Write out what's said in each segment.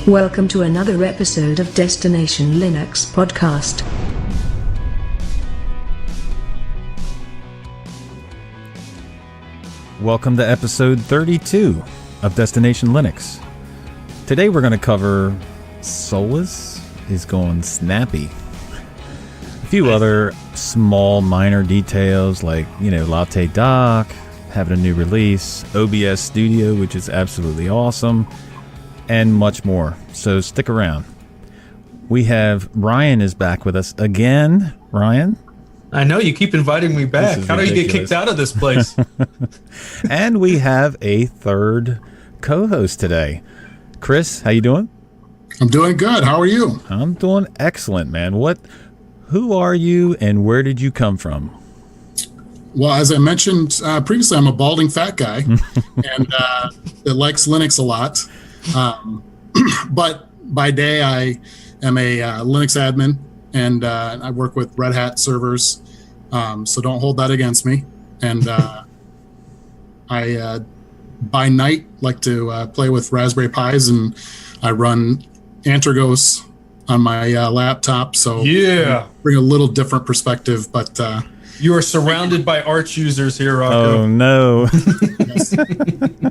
Welcome to another episode of Destination Linux Podcast. Welcome to episode 32 of Destination Linux. Today we're going to cover Solus is going snappy. A few other small minor details like, Latte Dock, having a new release, OBS Studio, which is absolutely awesome, and much more. So stick around. We have Ryan is back with us again. Ryan? I know, you keep inviting me back. How do you get kicked out of this place? And we have a third co-host today. Chris, how you doing? I'm doing good. How are you? I'm doing excellent, man. Who are you and where did you come from? Well, as I mentioned previously, I'm a balding fat guy and that likes Linux a lot. But by day, I am a Linux admin, and I work with Red Hat servers. So don't hold that against me. And I, by night, like to play with Raspberry Pis, and I run Antergos on my laptop. So yeah, bring a little different perspective, but you are surrounded by Arch users here, Rocco. Oh, no. yes.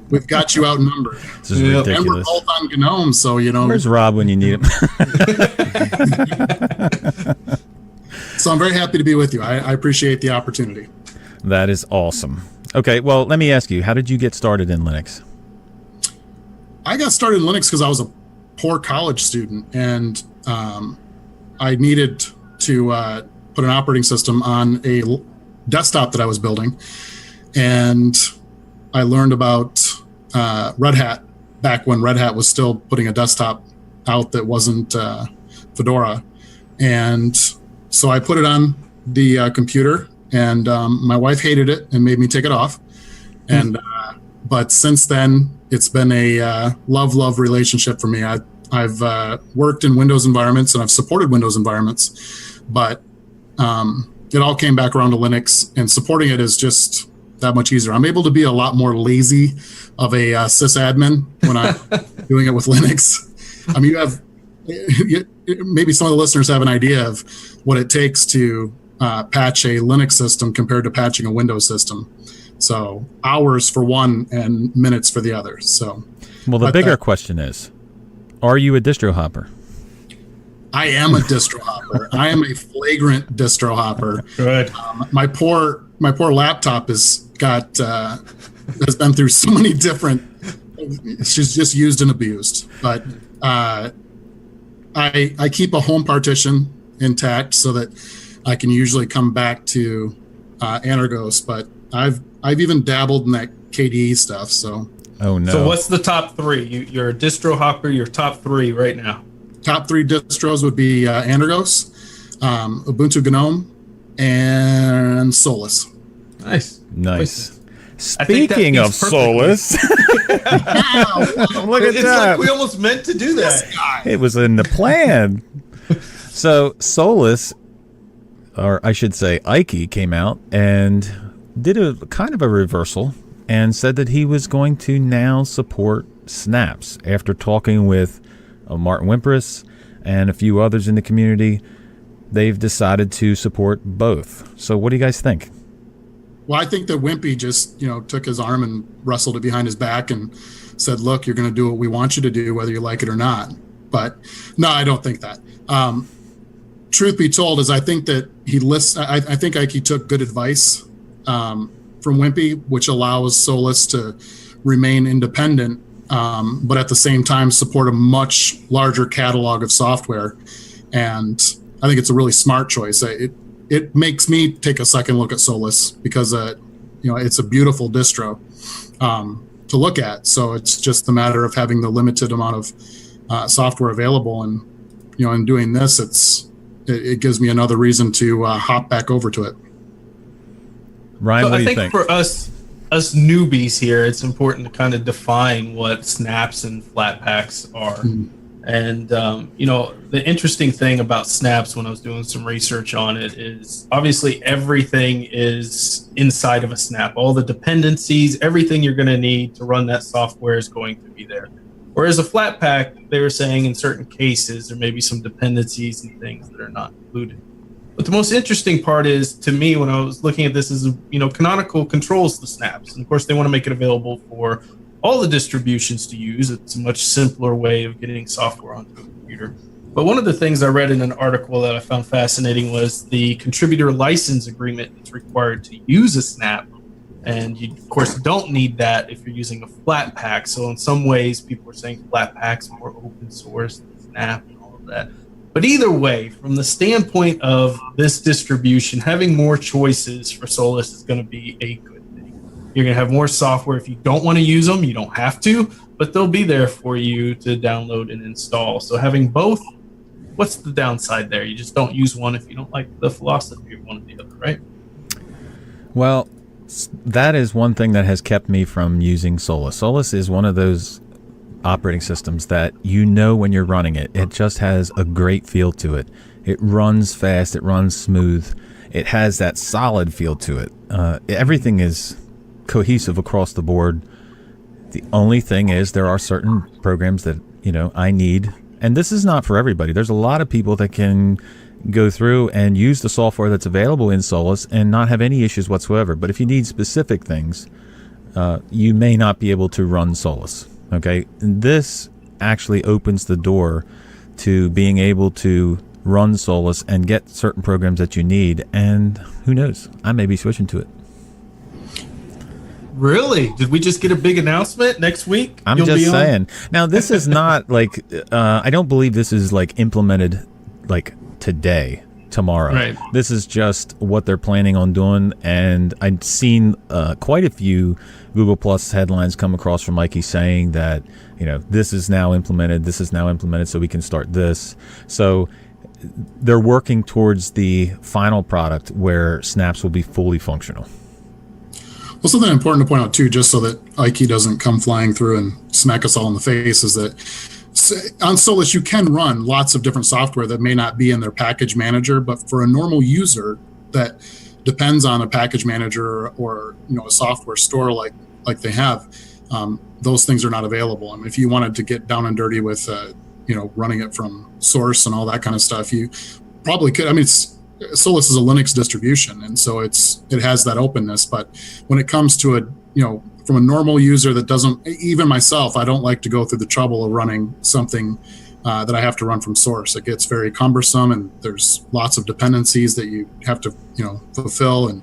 We've got you outnumbered. This is ridiculous. And we're both on Gnome, so, Where's Rob when you need him? So I'm very happy to be with you. I appreciate the opportunity. That is awesome. Okay, well, let me ask you, how did you get started in Linux? I got started in Linux because I was a poor college student, and I needed to put an operating system on a desktop that I was building. And I learned about Red Hat back when Red Hat was still putting a desktop out that wasn't Fedora. And so I put it on the computer, and my wife hated it and made me take it off. And but since then, it's been a love relationship for me. I've worked in Windows environments and I've supported Windows environments, but it all came back around to Linux, and supporting it is just that much easier. I'm able to be a lot more lazy of a sysadmin when I'm doing it with Linux. I mean, maybe some of the listeners have an idea of what it takes to patch a Linux system compared to patching a Windows system. So hours for one and minutes for the other. So, well, the bigger question is, are you a distro hopper? I am a distro hopper. I am a flagrant distro hopper. Good. My poor laptop has been through so many different. She's just used and abused. But I keep a home partition intact so that I can usually come back to Antergos. But I've even dabbled in that KDE stuff. So. Oh no. So what's the top three? You're a distro hopper. Your top three right now. Top three distros would be Antergos, Ubuntu Gnome, and Solus. Nice. Speaking of Solus, look at it's that. Like we almost meant to do that. It was in the plan. So Solus, or I should say Ike, came out and did a kind of a reversal and said that he was going to now support snaps after talking with Martin Wimpress and a few others in the community. They've decided to support both. So what do you guys think? Well, I think that Wimpy just, took his arm and wrestled it behind his back and said, look, you're going to do what we want you to do, whether you like it or not. But no, I don't think that. Truth be told is I think that I think he took good advice from Wimpy, which allows Solus to remain independent, but at the same time support a much larger catalog of software. And I think it's a really smart choice. It makes me take a second look at Solus because it's a beautiful distro to look at. So it's just a matter of having the limited amount of software available, and in doing this, it gives me another reason to hop back over to it. Ryan, what do you think? I think for us newbies here, it's important to kind of define what snaps and flatpaks are. And, the interesting thing about snaps when I was doing some research on it is obviously everything is inside of a snap. All the dependencies, everything you're going to need to run that software is going to be there. Whereas a Flatpak, they were saying in certain cases there may be some dependencies and things that are not included. But the most interesting part is, to me, when I was looking at this, is, Canonical controls the snaps. And of course, they want to make it available for all the distributions to use. It's a much simpler way of getting software onto a computer. But one of the things I read in an article that I found fascinating was the contributor license agreement that's required to use a snap. And you, of course, don't need that if you're using a Flatpak. So in some ways, people are saying Flatpak's more open source than Snap and all of that. But either way, from the standpoint of this distribution, having more choices for Solus is going to be a good thing. You're going to have more software. If you don't want to use them, you don't have to, but they'll be there for you to download and install. So having both, what's the downside there? You just don't use one if you don't like the philosophy of one or the other, right? Well, that is one thing that has kept me from using Solus. Solus is one of those operating systems that when you're running it. It just has a great feel to it. It runs fast. It runs smooth. It has that solid feel to it. Everything is cohesive across the board. The only thing is there are certain programs that, I need. And this is not for everybody. There's a lot of people that can go through and use the software that's available in Solus and not have any issues whatsoever. But if you need specific things, you may not be able to run Solus. Okay, and this actually opens the door to being able to run Solus and get certain programs that you need. And who knows, I may be switching to it. Really? Did we just get a big announcement next week? I'm just saying. Now, this is not like, I don't believe this is like implemented like today, tomorrow. Right. This is just what they're planning on doing. And I've seen quite a few Google Plus headlines come across from Mikey saying that, this is now implemented, so we can start this. So they're working towards the final product where snaps will be fully functional. Well, something important to point out too, just so that Ike doesn't come flying through and smack us all in the face, is that on Solus you can run lots of different software that may not be in their package manager, but for a normal user that depends on a package manager or a software store like they have, those things are not available. I mean, if you wanted to get down and dirty with running it from source and all that kind of stuff, you probably could. I mean, Solus is a Linux distribution, and so it has that openness. But when it comes to from a normal user that doesn't, even myself, I don't like to go through the trouble of running something that I have to run from source. It gets very cumbersome, and there's lots of dependencies that you have to fulfill, and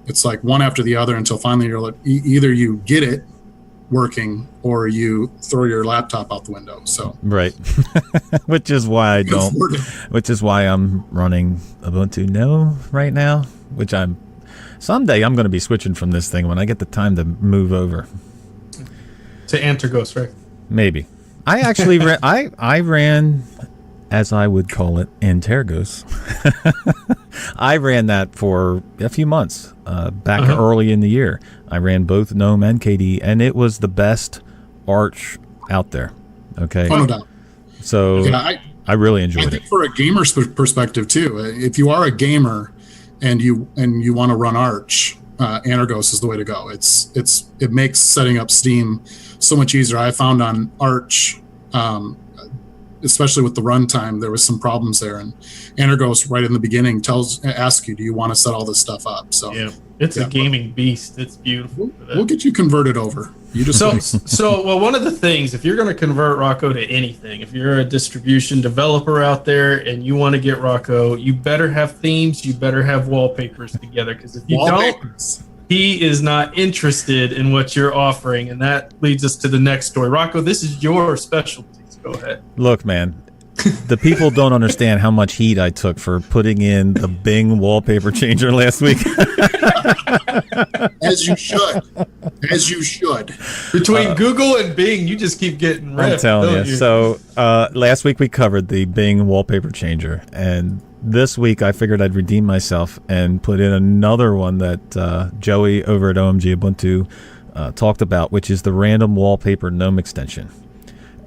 it's like one after the other until finally you're like, either you get it working or you throw your laptop out the window. So right. Which is why I'm running Ubuntu Gnome right now, which someday I'm going to be switching from this thing when I get the time to move over to Antergos, right? Maybe. I actually I ran, as I would call it, Antergos. I ran that for a few months back early in the year. I ran both Gnome and KDE, and it was the best Arch out there. Okay. Oh, no doubt. So I really enjoyed it. I think for a gamer's perspective too, if you are a gamer and you want to run Arch, Antergos is the way to go. It makes setting up Steam so much easier. I found on Arch, especially with the runtime, there was some problems there, and Antergos right in the beginning asks you, do you want to set all this stuff up? So yeah, it's a gaming beast. It's beautiful. We'll get you converted over. You just well, one of the things, if you're going to convert Rocco to anything, if you're a distribution developer out there and you want to get Rocco, you better have themes, you better have wallpapers together, because if you don't, he is not interested in what you're offering. And that leads us to the next story. Rocco, this is your specialty. Go ahead. Look, man, the people don't understand how much heat I took for putting in the Bing wallpaper changer last week. As you should. As you should. Between Google and Bing, you just keep getting ripped. I'm telling you. So last week we covered the Bing wallpaper changer, and this week I figured I'd redeem myself and put in another one that Joey over at OMG Ubuntu talked about, which is the random wallpaper Gnome extension.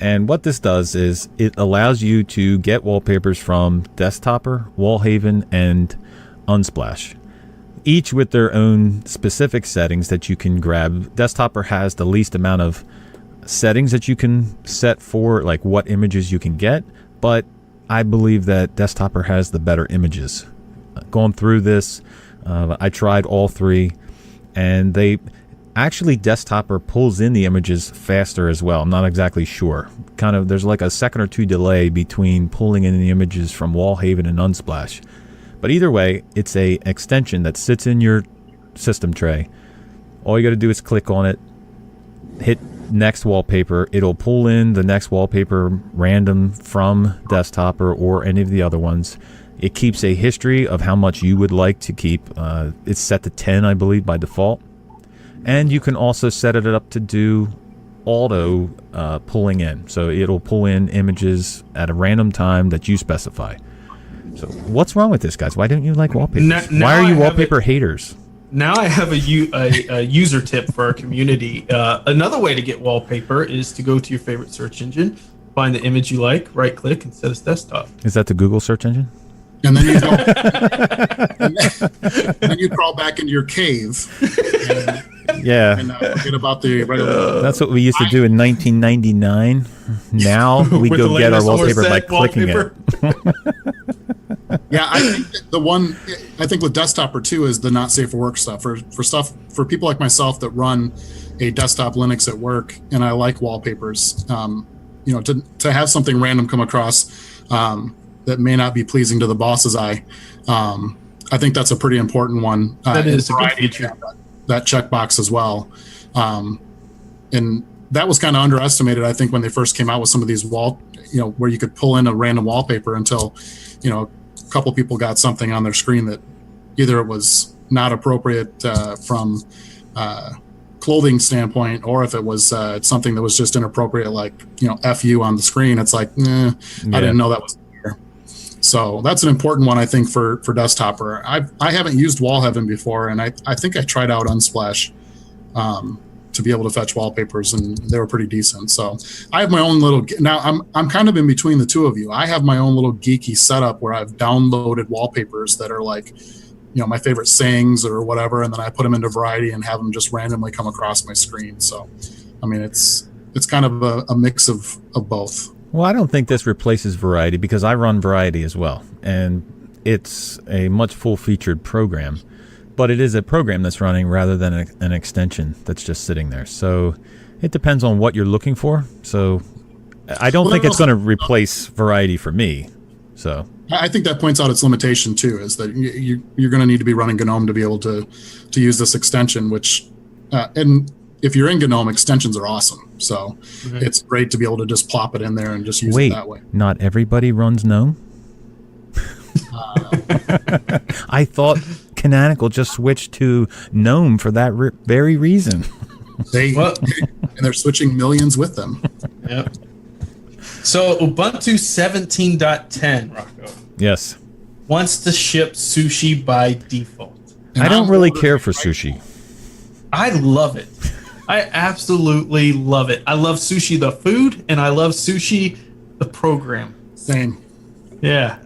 And what this does is it allows you to get wallpapers from Desktopper, Wallhaven, and Unsplash, each with their own specific settings that you can grab. Desktopper has the least amount of settings that you can set for like what images you can get, but I believe that Desktopper has the better images. Going through this, I tried all three, and Desktopper pulls in the images faster as well. I'm not exactly sure. There's like a second or two delay between pulling in the images from Wallhaven and Unsplash. But either way, it's a extension that sits in your system tray. All you got to do is click on it, hit next wallpaper. It'll pull in the next wallpaper random from Desktopper or any of the other ones. It keeps a history of how much you would like to keep. It's set to 10, I believe, by default. And you can also set it up to do auto pulling in. So it'll pull in images at a random time that you specify. So what's wrong with this, guys? Why don't you like wallpapers? Why are you wallpaper haters? Now I have a user tip for our community. Another way to get wallpaper is to go to your favorite search engine, find the image you like, right-click, and set as desktop. Is that the Google search engine? And then you go, and then you crawl back into your cave. And forget about the regular. That's what we used to do in 1999. Now we go get our wallpaper by clicking it. Yeah, I think I think with Desktopper too is the not safe for work stuff. For people like myself that run a desktop Linux at work, and I like wallpapers. To have something random come across that may not be pleasing to the boss's eye. I think that's a pretty important one. That is a good feature. That checkbox as well. And that was kind of underestimated, I think, when they first came out with some of these where you could pull in a random wallpaper until, a couple people got something on their screen that either it was not appropriate from clothing standpoint, or if it was something that was just inappropriate, like, FU on the screen. It's like, I didn't know that was there. So that's an important one, I think, for Desktopper. I haven't used Wallhaven before, and I think I tried out Unsplash to be able to fetch wallpapers, and they were pretty decent. So I have my own little. Now I'm kind of in between the two of you. I have my own little geeky setup where I've downloaded wallpapers that are like, my favorite sayings or whatever, and then I put them into Variety and have them just randomly come across my screen. So, I mean, it's kind of a mix of both. Well, I don't think this replaces Variety, because I run Variety as well, and it's a much full-featured program, but it is a program that's running rather than an extension that's just sitting there. So it depends on what you're looking for. So I don't think it's going to replace Variety for me. So I think that points out its limitation too, is that you're going to need to be running Gnome to be able to use this extension, which and if you're in Gnome, extensions are awesome. So it's great to be able to just plop it in there and just use it that way. Not everybody runs Gnome? I thought Canonical just switched to Gnome for that very reason. And they're switching millions with them. Yep. So Ubuntu 17.10, Rocco. Yes. Wants to ship Sushi by default. I don't really care for Sushi. I love it. I absolutely love it. I love Sushi the food, and I love Sushi the program. Same. Yeah.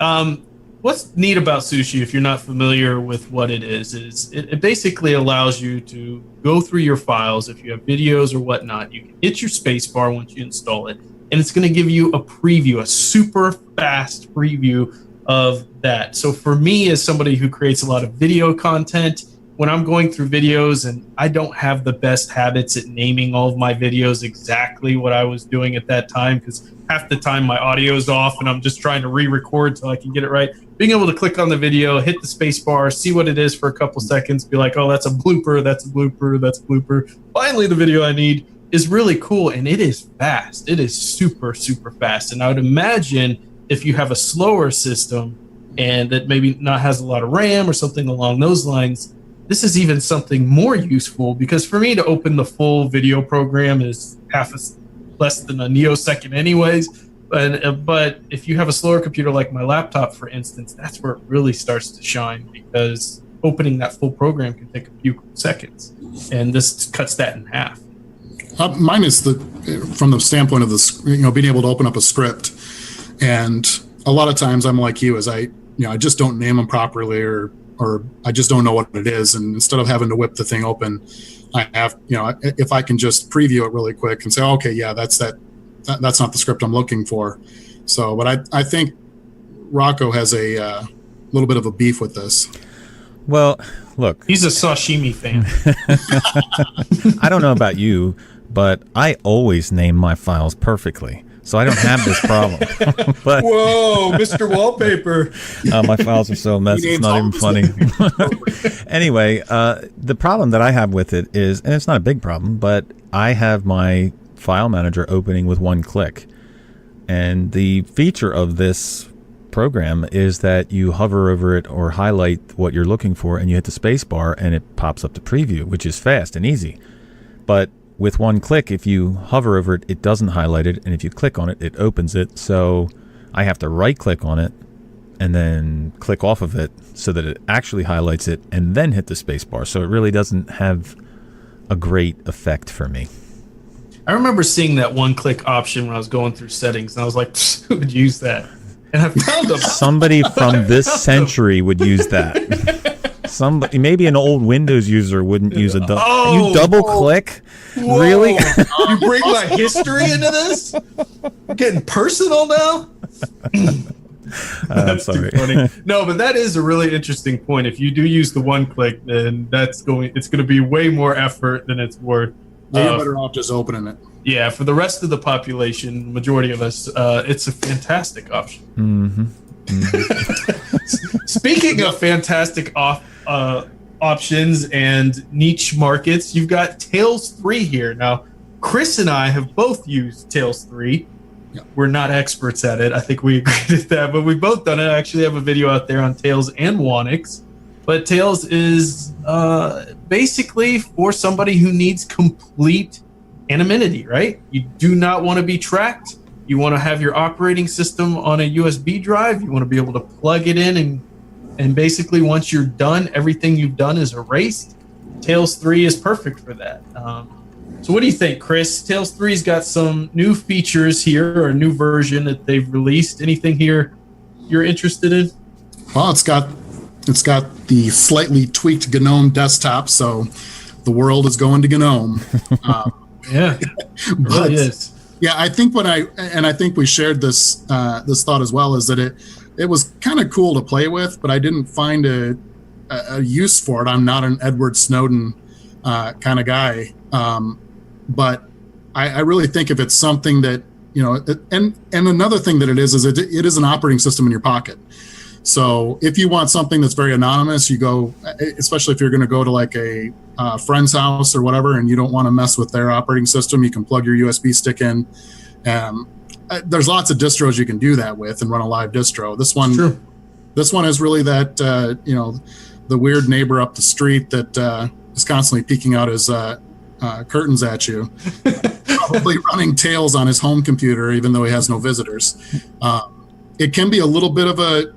What's neat about Sushi, if you're not familiar with what it is it basically allows you to go through your files. If you have videos or whatnot, you can hit your space bar once you install it, and it's going to give you a preview, a super fast preview of that. So for me, as somebody who creates a lot of video content, when I'm going through videos and I don't have the best habits at naming all of my videos exactly what I was doing at that time, because half the time my audio is off and I'm just trying to re-record so I can get it right. Being able to click on the video, hit the space bar, see what it is for a couple seconds, be like, oh, that's a blooper, that's a blooper, that's a blooper. Finally, the video I need is really cool, and it is fast. It is super, super fast. And I would imagine if you have a slower system and that maybe not has a lot of RAM or something along those lines, this is even something more useful, because for me to open the full video program is less than a neosecond anyways. But if you have a slower computer like my laptop, for instance, that's where it really starts to shine, because opening that full program can take a few seconds, and this cuts that in half. Mine is from the standpoint of being able to open up a script, and a lot of times I'm like you, as I just don't name them properly, or or I just don't know what it is. And instead of having to whip the thing open, I have, if I can just preview it really quick and say, okay, yeah, that's not the script I'm looking for. So, but I think Rocco has a little bit of a beef with this. Well, look. He's a sashimi fan. I don't know about you, but I always name my files perfectly. So I don't have this problem. But whoa, Mr. Wallpaper. My files are so messy, it's not even funny. Anyway, the problem that I have with it is, and it's not a big problem, but I have my file manager opening with one click. And the feature of this program is that you hover over it or highlight what you're looking for and you hit the space bar and it pops up the preview, which is fast and easy. But with one click, if you hover over it, it doesn't highlight it, and if you click on it, it opens it. So I have to right-click on it and then click off of it so that it actually highlights it and then hit the space bar. So it really doesn't have a great effect for me. I remember seeing that one-click option when I was going through settings, and I was like, who would use that? And I found them. Somebody from this century would use that. Somebody, maybe an old Windows user wouldn't use a double. You double click? Whoa. Really? You bring my history into this? We're getting personal now? I'm sorry. Too funny. No, but that is a really interesting point. If you do use the one click, then it's going to be way more effort than it's worth. You're better off just opening it. Yeah, for the rest of the population, majority of us, it's a fantastic option. Mm-hmm. Mm-hmm. Speaking of fantastic options and niche markets, you've got Tails 3 here. Now, Chris and I have both used Tails 3. Yeah. We're not experts at it. I think we agreed with that, but we've both done it. I actually have a video out there on Tails and Wannix. But Tails is basically for somebody who needs complete anonymity, right? You do not want to be tracked. You want to have your operating system on a USB drive. You want to be able to plug it in and basically once you're done, everything you've done is erased. Tails 3 is perfect for that. So what do you think, Chris? Tails 3's got some new features here, or a new version that they've released. Anything here you're interested in? Well, it's got the slightly tweaked Gnome desktop, so the world is going to Gnome. Yeah, it really is. Yeah, I think I think we shared this thought as well, is that it was kind of cool to play with, but I didn't find a use for it. I'm not an Edward Snowden kind of guy, but I really think if it's something that, and another thing that it is it is an operating system in your pocket. So if you want something that's very anonymous, you go, especially if you're going to go to like a friend's house or whatever, and you don't want to mess with their operating system, you can plug your USB stick in. There's lots of distros you can do that with and run a live distro. This one is really that, the weird neighbor up the street that is constantly peeking out his curtains at you, probably running Tails on his home computer, even though he has no visitors. It can be a little bit of a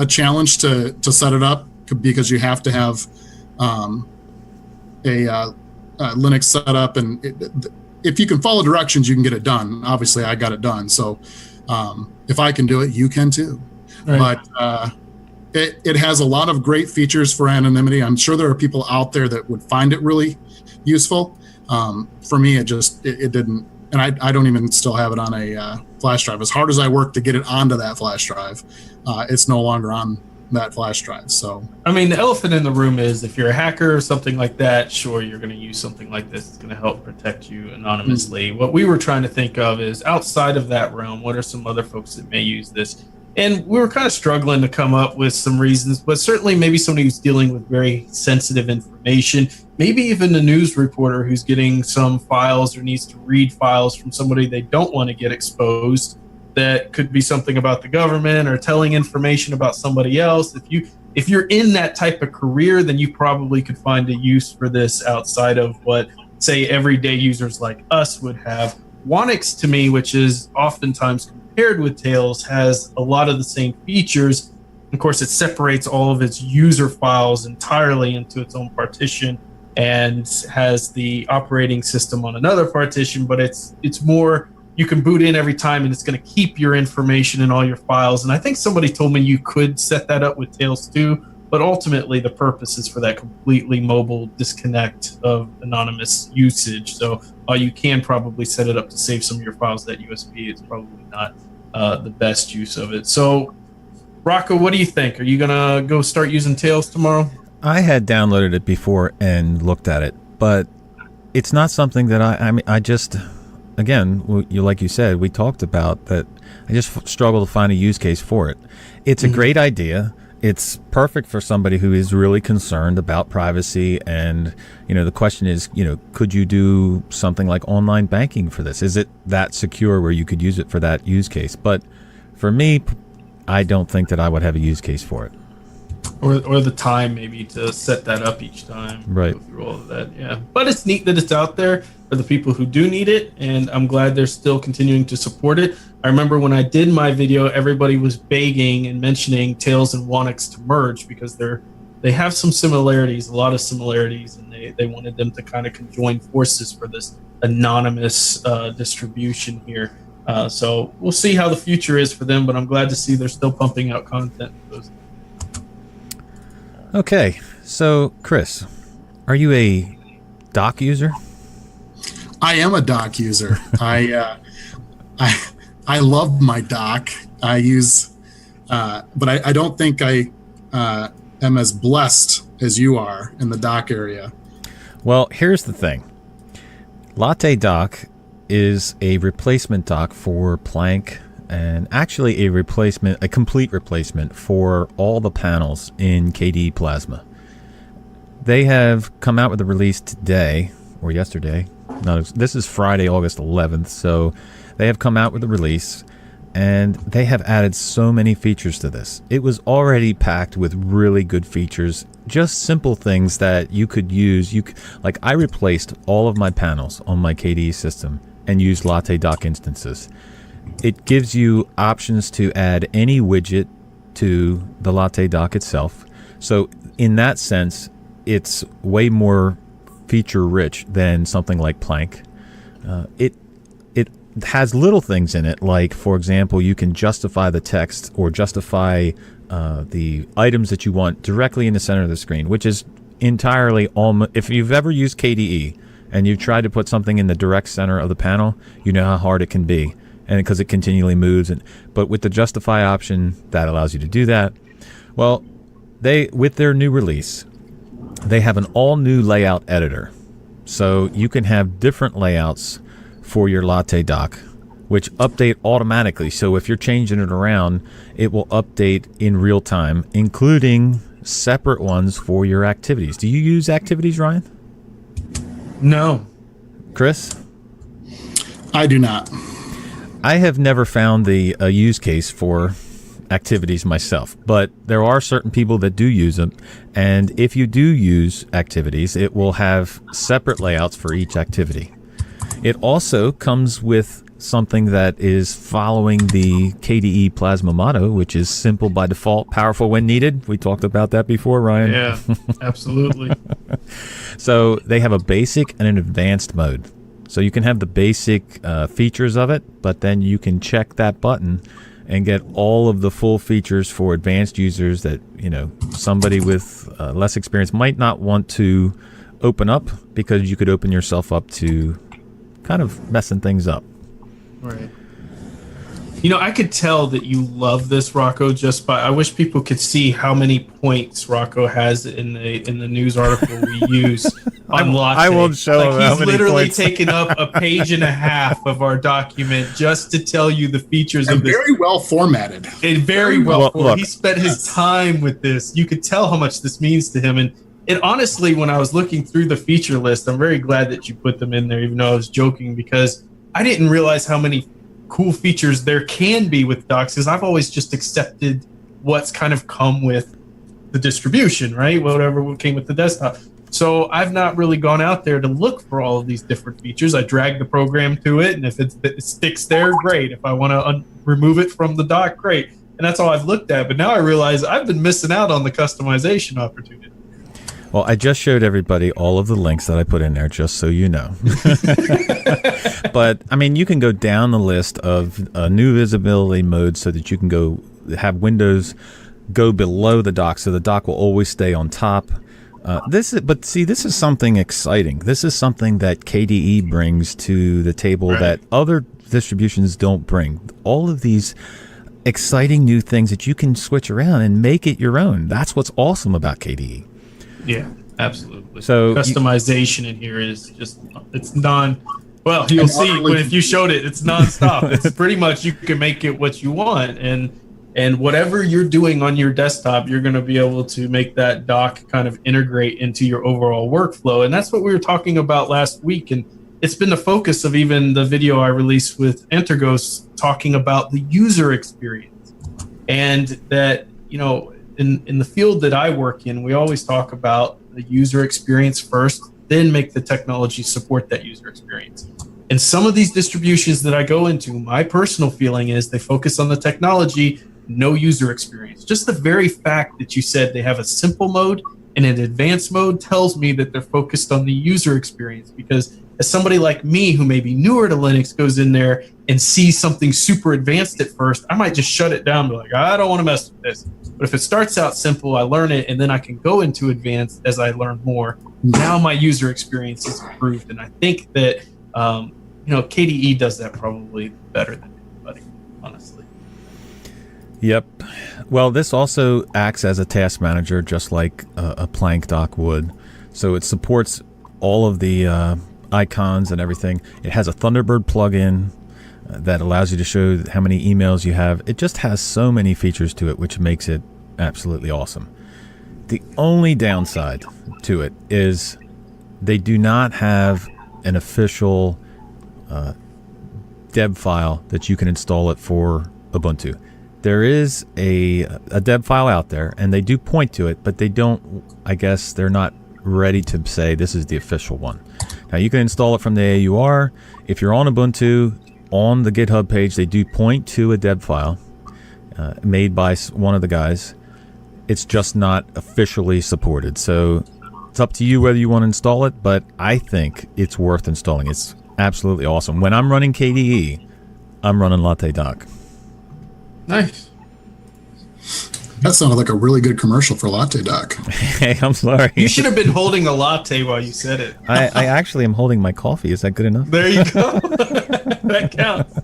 challenge to set it up, because you have to have a Linux setup, and if you can follow directions, you can get it done. Obviously, I got it done, so if I can do it, you can too. Right. But it has a lot of great features for anonymity. I'm sure there are people out there that would find it really useful. For me, it didn't, and I don't even still have it on a flash drive. As hard as I work to get it onto that flash drive, it's no longer on that flash drive. So, I mean, the elephant in the room is, if you're a hacker or something like that, sure, you're going to use something like this. It's going to help protect you anonymously. What we were trying to think of is, outside of that realm, what are some other folks that may use this? And we were kind of struggling to come up with some reasons, but certainly maybe somebody who's dealing with very sensitive information, maybe even a news reporter who's getting some files or needs to read files from somebody they don't want to get exposed. That could be something about the government or telling information about somebody else. If you're in that type of career, then you probably could find a use for this outside of what, say, everyday users like us would have. Wannix, to me, which is oftentimes compared with Tails, has a lot of the same features. Of course, it separates all of its user files entirely into its own partition and has the operating system on another partition, but it's more, you can boot in every time and it's going to keep your information in all your files. And I think somebody told me you could set that up with Tails too, but ultimately the purpose is for that completely mobile disconnect of anonymous usage. So you can probably set it up to save some of your files to that USB. It's probably not the best use of it. So Rocco, what do you think? Are you gonna go start using Tails tomorrow? I had downloaded it before and looked at it, but it's not something that I just, again, like you said, we talked about that. I just struggle to find a use case for it. It's a great idea. It's perfect for somebody who is really concerned about privacy. And, the question is, could you do something like online banking for this? Is it that secure where you could use it for that use case? But for me, I don't think that I would have a use case for it. Or the time maybe to set that up each time. Right. Go through all of that, yeah. But it's neat that it's out there for the people who do need it, and I'm glad they're still continuing to support it. I remember when I did my video, everybody was begging and mentioning Tails and Wannix to merge because they have some similarities, a lot of similarities, and they wanted them to kind of conjoin forces for this anonymous distribution here. So we'll see how the future is for them, but I'm glad to see they're still pumping out content for those. Okay, so Chris, are you a Dock user? I am a Dock user. I love my Dock. I use, but I don't think I am as blessed as you are in the Dock area. Well, here's the thing. Latte Dock is a replacement dock for Plank, and actually a complete replacement for all the panels in KDE Plasma. They have come out with a release today, or yesterday. No, this is Friday, August 11th, so they have come out with a release, and they have added so many features to this. It was already packed with really good features, just simple things that you could use. Like I replaced all of my panels on my KDE system and used Latte Dock instances. It gives you options to add any widget to the Latte Dock itself. So in that sense, it's way more feature rich than something like Plank. It has little things in it, like, for example, you can justify the text or justify the items that you want directly in the center of the screen, which is entirely if you've ever used KDE and you've tried to put something in the direct center of the panel, you know how hard it can be. And because it continually moves, but with the justify option, that allows you to do that. Well, with their new release, they have an all-new layout editor, so you can have different layouts for your Latte Dock, which update automatically. So if you're changing it around, it will update in real time, including separate ones for your activities. Do you use activities, Ryan? No. Chris? I do not. I have never found a use case for activities myself, but there are certain people that do use them, and if you do use activities, it will have separate layouts for each activity. It also comes with something that is following the KDE Plasma motto, which is simple by default, powerful when needed. We talked about that before, Ryan. Yeah, absolutely. So they have a basic and an advanced mode. So you can have the basic features of it, but then you can check that button and get all of the full features for advanced users that, somebody with less experience might not want to open up, because you could open yourself up to kind of messing things up. Right. I could tell that you love this, Rocco, just by, I wish people could see how many points Rocco has in the news article we use on Latte. I won't show him how he's many literally points. taken up a page and a half of our document just to tell you the features And of this. very well formatted. Very well. Look. He spent his time with this. You could tell how much this means to him. And honestly, when I was looking through the feature list, I'm very glad that you put them in there, even though I was joking, because I didn't realize how many cool features there can be with Docks, because I've always just accepted what's kind of come with the distribution, right? Whatever came with the desktop. So I've not really gone out there to look for all of these different features. I drag the program to it, and if it sticks there, great. If I want to remove it from the dock, great. And that's all I've looked at. But now I realize I've been missing out on the customization opportunity. Well, I just showed everybody all of the links that I put in there, just so you know. But, you can go down the list of new visibility modes so that you can go have windows go below the dock, so the dock will always stay on top. This is something exciting. This is something that KDE brings to the table that other distributions don't bring. All of these exciting new things that you can switch around and make it your own. That's what's awesome about KDE. Yeah, absolutely. So customization in here is just, it's well, you'll see when if you showed it, it's nonstop. It's pretty much, you can make it what you want, and whatever you're doing on your desktop, you're going to be able to make that dock kind of integrate into your overall workflow. And that's what we were talking about last week. And it's been the focus of even the video I released with Entergos, talking about the user experience. And that, you know, in the field that I work in, we always talk about the user experience first, then make the technology support that user experience. And some of these distributions that I go into, my personal feeling is they focus on the technology, no user experience. Just the very fact that you said they have a simple mode and an advanced mode tells me that they're focused on the user experience, because as somebody like me who may be newer to Linux goes in there and sees something super advanced at first, I might just shut it down and be like, I don't want to mess with this. But if it starts out simple, I learn it, and then I can go into advanced as I learn more. Now my user experience is improved, and I think that KDE does that probably better than anybody, honestly. Yep. Well, this also acts as a task manager, just like a Plank dock would. So it supports all of the icons and everything. It has a Thunderbird plugin that allows you to show how many emails you have. It just has so many features to it, which makes it absolutely awesome. The only downside to it is they do not have an official deb file that you can install it for Ubuntu. There is a deb file out there, and they do point to it, but they don't, I guess they're not ready to say this is the official one. Now, you can install it from the AUR. If you're on Ubuntu, on the GitHub page, they do point to a deb file made by one of the guys. It's just not officially supported. So it's up to you whether you want to install it, but I think it's worth installing. It's absolutely awesome. When I'm running KDE, I'm running Latte Dock. Nice. That sounded like a really good commercial for Latte Dock. Hey, I'm sorry. You should have been holding a latte while you said it. I actually am holding my coffee. Is that good enough? There you go. That counts.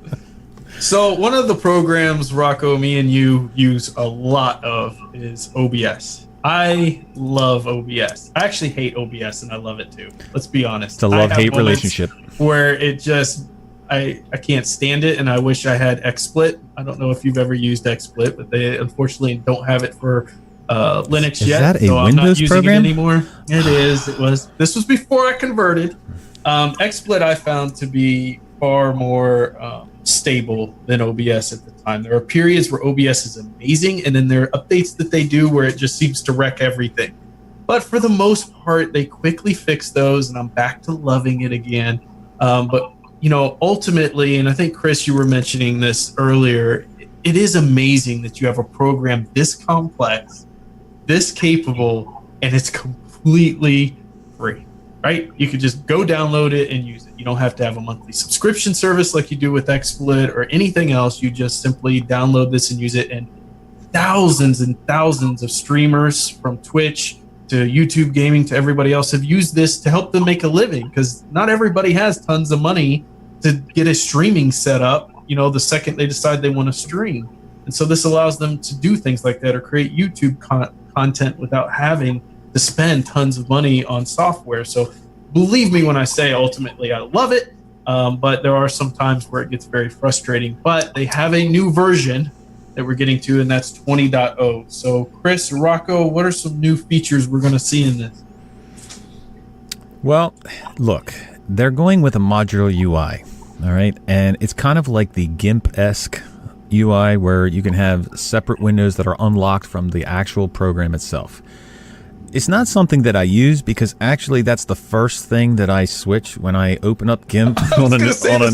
So one of the programs, Rocco, me and you use a lot of is OBS. I love OBS. I actually hate OBS, and I love it too. Let's be honest. It's a love-hate relationship. Where it just, I can't stand it, and I wish I had XSplit. I don't know if you've ever used XSplit, but they unfortunately don't have it for Linux yet. Is that a so Windows I'm not using program? it anymore. It is. It was. This was before I converted. XSplit I found to be far more stable than OBS at the time. There are periods where OBS is amazing, and then there are updates that they do where it just seems to wreck everything. But for the most part, they quickly fix those, and I'm back to loving it again. But ultimately, and I think, Chris, you were mentioning this earlier, it is amazing that you have a program this complex, this capable, and it's completely free, right? You could just go download it and use it. You don't have to have a monthly subscription service like you do with XSplit or anything else. You just simply download this and use it. And thousands and thousands of streamers, from Twitch to YouTube gaming to everybody else, have used this to help them make a living, because not everybody has tons of money to get a streaming set up, the second they decide they want to stream. And so this allows them to do things like that, or create YouTube content without having to spend tons of money on software. So believe me when I say ultimately I love it, but there are some times where it gets very frustrating. But they have a new version that we're getting to, and that's 20.0. So Chris, Rocco, what are some new features we're going to see in this? Well, look, they're going with a modular UI, all right? And it's kind of like the GIMP-esque UI, where you can have separate windows that are unlocked from the actual program itself. It's not something that I use, because actually that's the first thing that I switch when I open up GIMP on an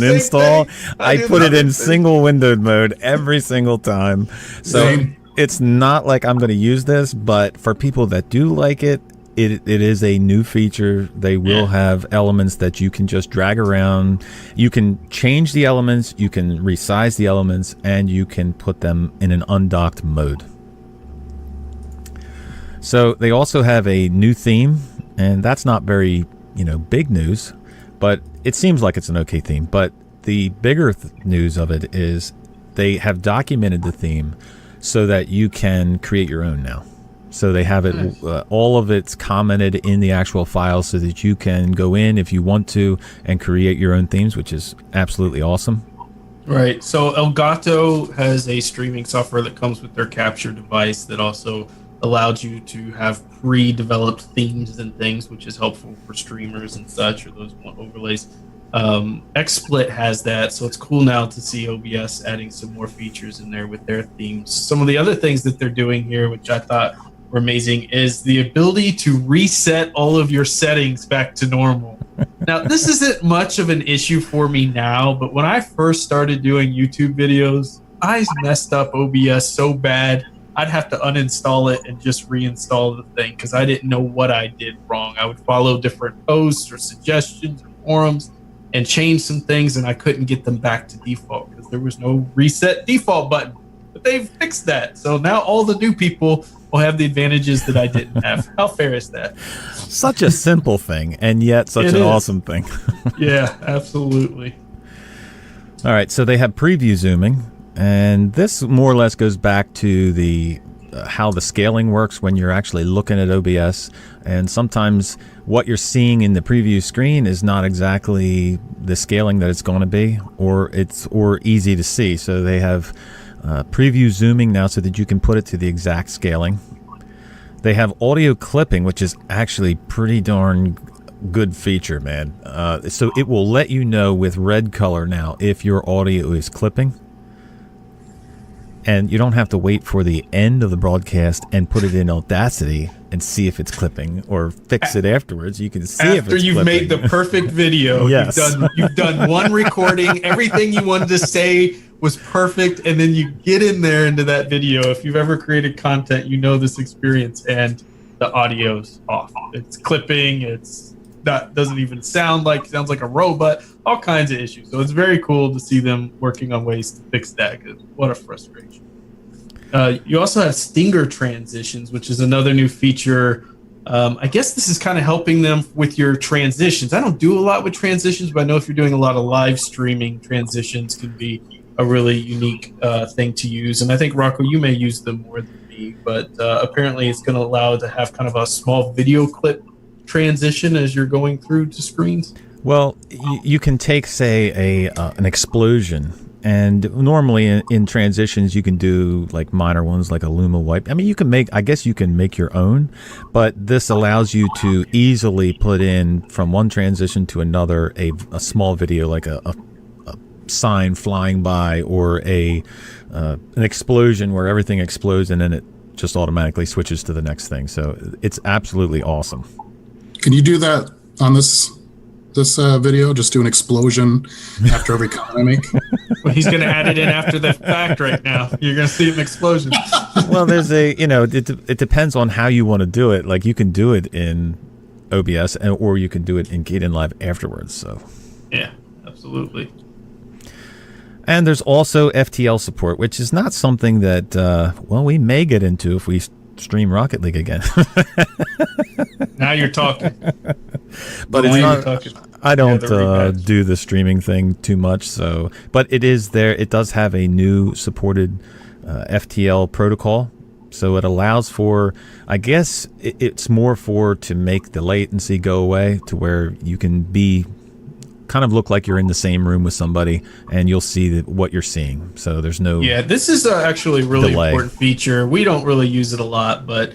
install. I put it in single windowed mode every single time. So it's not like I'm going to use this, but for people that do like it, it is a new feature. They will have elements that you can just drag around. You can change the elements, you can resize the elements, and you can put them in an undocked mode. So they also have a new theme, and that's not very, big news, but it seems like it's an okay theme. But the bigger news of it is they have documented the theme so that you can create your own now. So they have it, all of it's commented in the actual file so that you can go in if you want to and create your own themes, which is absolutely awesome. Right. So Elgato has a streaming software that comes with their capture device that also allows you to have pre-developed themes and things, which is helpful for streamers and such, or those want overlays. XSplit has that, so it's cool now to see OBS adding some more features in there with their themes. Some of the other things that they're doing here, which I thought were amazing, is the ability to reset all of your settings back to normal. Now, this isn't much of an issue for me now, but when I first started doing YouTube videos, I messed up OBS so bad, I'd have to uninstall it and just reinstall the thing because I didn't know what I did wrong. I would follow different posts or suggestions or forums and change some things, and I couldn't get them back to default because there was no reset default button. But they've fixed that. So now all the new people will have the advantages that I didn't have. How fair is that? Such a simple thing, and yet such an awesome thing. Yeah, absolutely. All right, so they have preview zooming, and this more or less goes back to the how the scaling works when you're actually looking at OBS, and sometimes what you're seeing in the preview screen is not exactly the scaling that it's going to be, or easy to see. So they have preview zooming now so that you can put it to the exact scaling. They have audio clipping, which is actually pretty darn good feature, man. So it will let you know with red color now if your audio is clipping. And you don't have to wait for the end of the broadcast and put it in Audacity and see if it's clipping or fix it afterwards. You can see if it's clipping. After you've made the perfect video, yes. you've done one recording, everything you wanted to say was perfect, and then you get in there into that video. If you've ever created content, you know this experience, and the audio's off. It's clipping, doesn't even sounds like a robot, all kinds of issues. So it's very cool to see them working on ways to fix that, because what a frustration. You also have stinger transitions, which is another new feature. I guess this is kind of helping them with your transitions. I don't do a lot with transitions, but I know if you're doing a lot of live streaming, transitions can be a really unique thing to use. And I think, Rocco, you may use them more than me, but apparently it's going to allow it to have kind of a small video clip transition as you're going through to screens. Well, you can take, say, an explosion, and normally in transitions you can do like minor ones like a Luma wipe. I mean, I guess you can make your own, but this allows you to easily put in from one transition to another a small video, like a sign flying by, or an explosion where everything explodes and then it just automatically switches to the next thing. So it's absolutely awesome. Can you do that on this video? Just do an explosion after every comment I make? Well, he's going to add it in after the fact right now. You're going to see an explosion. Well, there's it depends on how you want to do it. Like, you can do it in OBS or you can do it in Kdenlive afterwards. So yeah, absolutely. And there's also FTL support, which is not something that, we may get into if we stream Rocket League again. Now you're talking. But it's not, I don't do the streaming thing too much. But it is there. It does have a new supported FTL protocol. So it allows for, I guess it's more to make the latency go away to where you can kind of look like you're in the same room with somebody and you'll see what you're seeing. So there's no this is actually a really delay. Important feature. We don't really use it a lot, but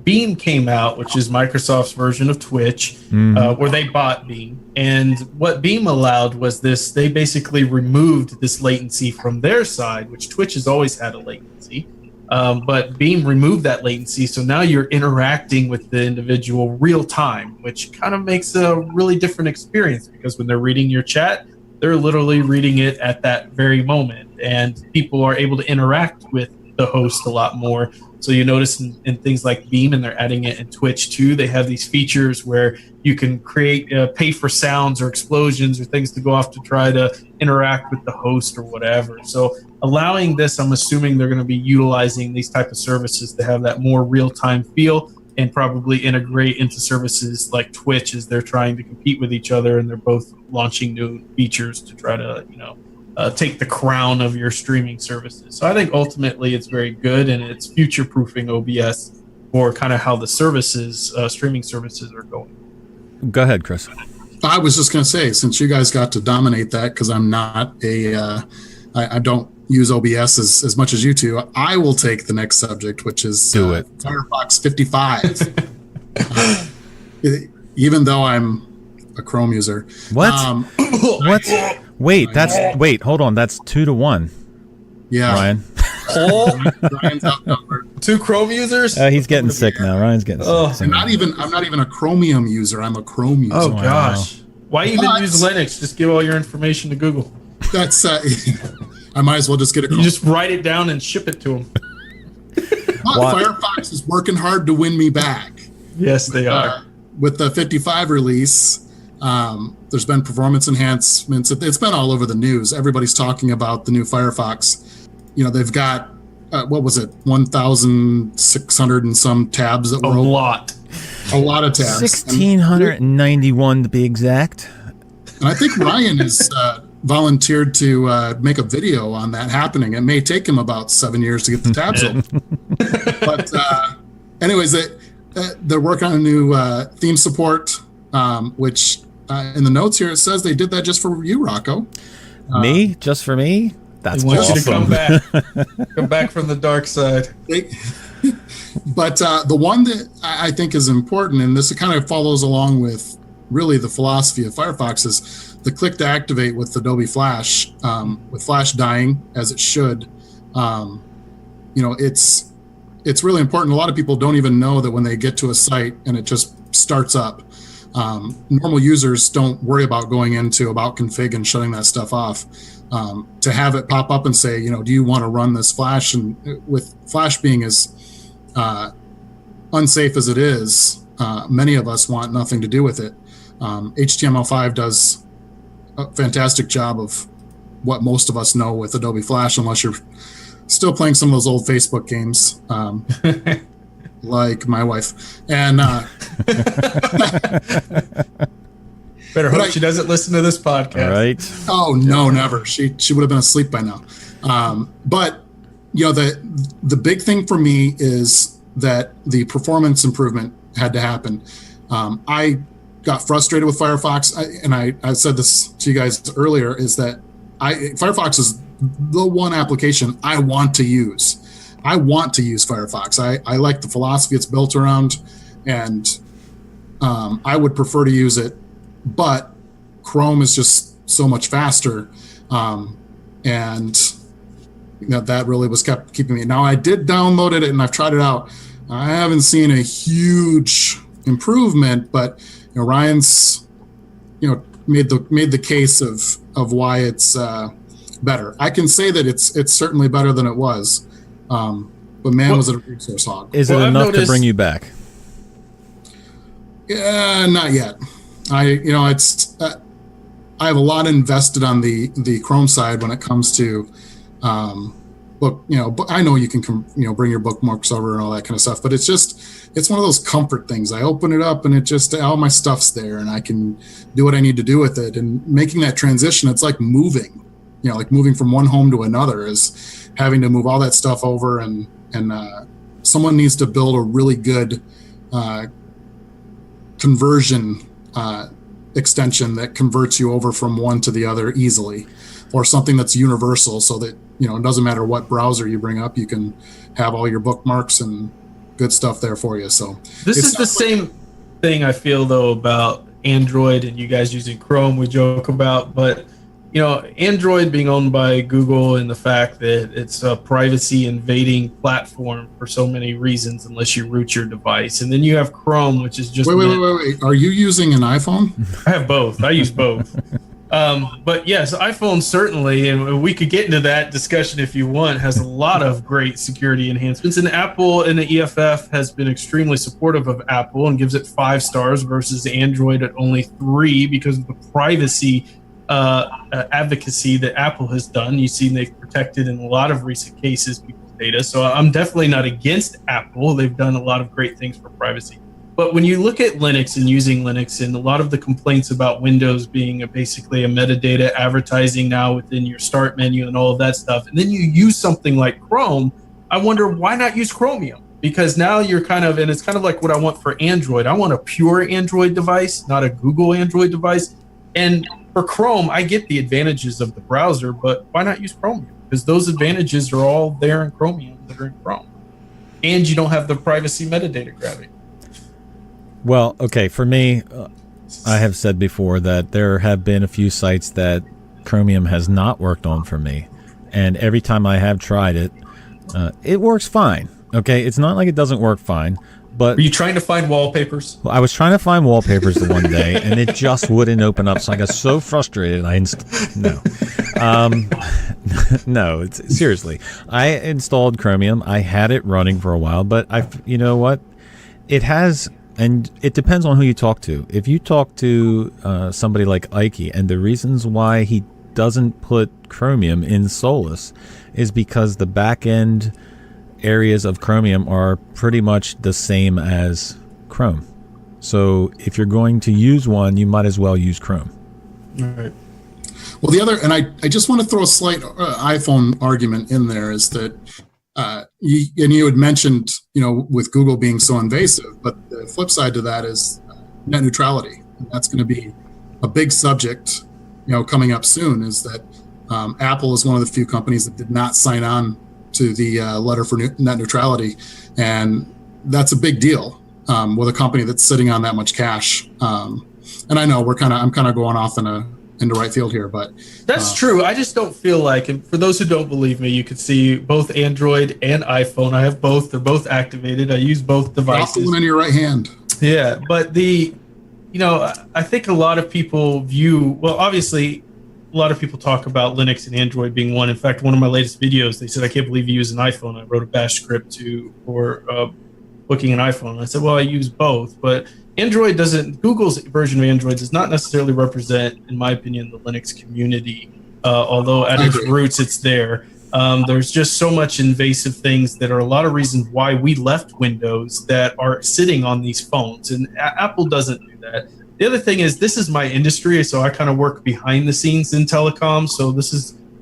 Beam came out, which is Microsoft's version of Twitch, where they bought Beam. And what Beam allowed was this: they basically removed this latency from their side, which Twitch has always had a latency. But Beam removed that latency, so now you're interacting with the individual real time, which kind of makes a really different experience, because when they're reading your chat, they're literally reading it at that very moment, and people are able to interact with the host a lot more. So you notice in things like Beam, and they're adding it in Twitch too, they have these features where you can pay for sounds or explosions or things to go off to try to interact with the host or whatever. So allowing this, I'm assuming they're going to be utilizing these type of services to have that more real-time feel. and probably integrate into services like Twitch as they're trying to compete with each other, and they're both launching new features to try to, take the crown of your streaming services. So I think ultimately it's very good, and it's future-proofing OBS for kind of how the services, streaming services, are going. Go ahead, Chris. I was just going to say, since you guys got to dominate that, because I'm not I don't use OBS as much as you two, I will take the next subject, which is Firefox 55. Even though I'm a Chrome user. What? What? Wait, hold on. That's 2-1. Yeah. Ryan. Ryan's outnumbered. 2 Chrome users? He's getting sick now. Ryan's getting sick. I'm not even a Chromium user. I'm a Chrome user. Oh, gosh. Why even use Linux? Just give all your information to Google. That's I might as well just get it. You just write it down and ship it to them. Firefox is working hard to win me back. Yes, they are. With the 55 release, there's been performance enhancements. It's been all over the news. Everybody's talking about the new Firefox. They've got, 1,600 and some tabs. A lot of tabs. 1,691 to be exact. And I think Ryan has volunteered to make a video on that happening. It may take him about 7 years to get the tabs open. But anyways, they're working on a new theme support, which in the notes here it says they did that just for you, Rocco. Me? Just for me? That's awesome. You to come back from the dark side. But the one that I think is important, and this kind of follows along with really the philosophy of Firefox, is the click to activate with Adobe Flash, with Flash dying as it should. It's really important. A lot of people don't even know that when they get to a site and it just starts up. Normal users don't worry about going into About Config and shutting that stuff off. To have it pop up and say, do you want to run this Flash? And with Flash being as unsafe as it is, many of us want nothing to do with it. HTML5 does a fantastic job of what most of us know with Adobe Flash, unless you're still playing some of those old Facebook games, like my wife. And better hope she doesn't listen to this podcast. All right. Oh no, never. She would have been asleep by now. But the big thing for me is that the performance improvement had to happen. I got frustrated with Firefox, and I said this to you guys earlier, is that Firefox is the one application I want to use. I want to use Firefox. I like the philosophy it's built around, and I would prefer to use it, but Chrome is just so much faster, and that really was keeping me. Now, I did download it and I've tried it out. I haven't seen a huge improvement, but Ryan's made the case of why it's better. I can say that it's certainly better than it was, but man, was it a resource hog. Is it enough to bring you back? Yeah, not yet. I have a lot invested on the Chrome side when it comes to book. I know you can bring your bookmarks over and all that kind of stuff, but it's one of those comfort things. I open it up and it just all my stuff's there, and I can do what I need to do with it. And making that transition, it's like moving. Like moving from one home to another is having to move all that stuff over, and someone needs to build a really good conversion extension that converts you over from one to the other easily, or something that's universal, so that it doesn't matter what browser you bring up, you can have all your bookmarks and good stuff there for you. So this is the same thing I feel though about Android and you guys using Chrome. We joke about, but Android being owned by Google, and the fact that it's a privacy invading platform for so many reasons, unless you root your device. And then you have Chrome, which is just... Wait. Are you using an iPhone? I have both. I use both. But yes, iPhone certainly, and we could get into that discussion if you want, has a lot of great security enhancements. And Apple and the EFF has been extremely supportive of Apple and gives it 5 stars versus Android at only 3 because of the privacy advocacy that Apple has done. You've seen they've protected in a lot of recent cases people's data. So I'm definitely not against Apple. They've done a lot of great things for privacy. But when you look at Linux and using Linux and a lot of the complaints about Windows being basically a metadata advertising now within your start menu and all of that stuff, and then you use something like Chrome, I wonder why not use Chromium? Because now you're kind of, and it's kind of like what I want for Android. I want a pure Android device, not a Google Android device. And for Chrome, I get the advantages of the browser, but why not use Chromium? Because those advantages are all there in Chromium that are in Chrome. And you don't have the privacy metadata grabbing. Well, okay, for me, I have said before that there have been a few sites that Chromium has not worked on for me. And every time I have tried it, it works fine. Okay, it's not like it doesn't work fine. But were you trying to find wallpapers? Well, I was trying to find wallpapers the one day, and it just wouldn't open up. So I got so frustrated. No, seriously. I installed Chromium. I had it running for a while, but you know what? It has, and it depends on who you talk to. If you talk to somebody like Ike, and the reasons why he doesn't put Chromium in Solus is because the back end areas of Chromium are pretty much the same as Chrome. So if you're going to use one, you might as well use Chrome. All right. Well, the other, and I just want to throw a slight iPhone argument in there, is that you had mentioned, with Google being so invasive, but the flip side to that is net neutrality. And that's going to be a big subject, coming up soon, is that Apple is one of the few companies that did not sign on to the letter for net neutrality, and that's a big deal with a company that's sitting on that much cash. And I know I'm kind of going off into right field here, but that's true. I just don't feel like, and for those who don't believe me, you can see both Android and iPhone. I have both; they're both activated. I use both devices. The one in your right hand. Yeah, but I think a lot of people view, well, obviously, a lot of people talk about Linux and Android being one. In fact, one of my latest videos, they said, I can't believe you use an iPhone. I wrote a bash script for booking an iPhone. And I said, well, I use both. But Google's version of Android does not necessarily represent, in my opinion, the Linux community. Although at its roots, it's there. There's just so much invasive things that are a lot of reasons why we left Windows that are sitting on these phones. And Apple doesn't do that. The other thing is, this is my industry, so I kind of work behind the scenes in telecom. So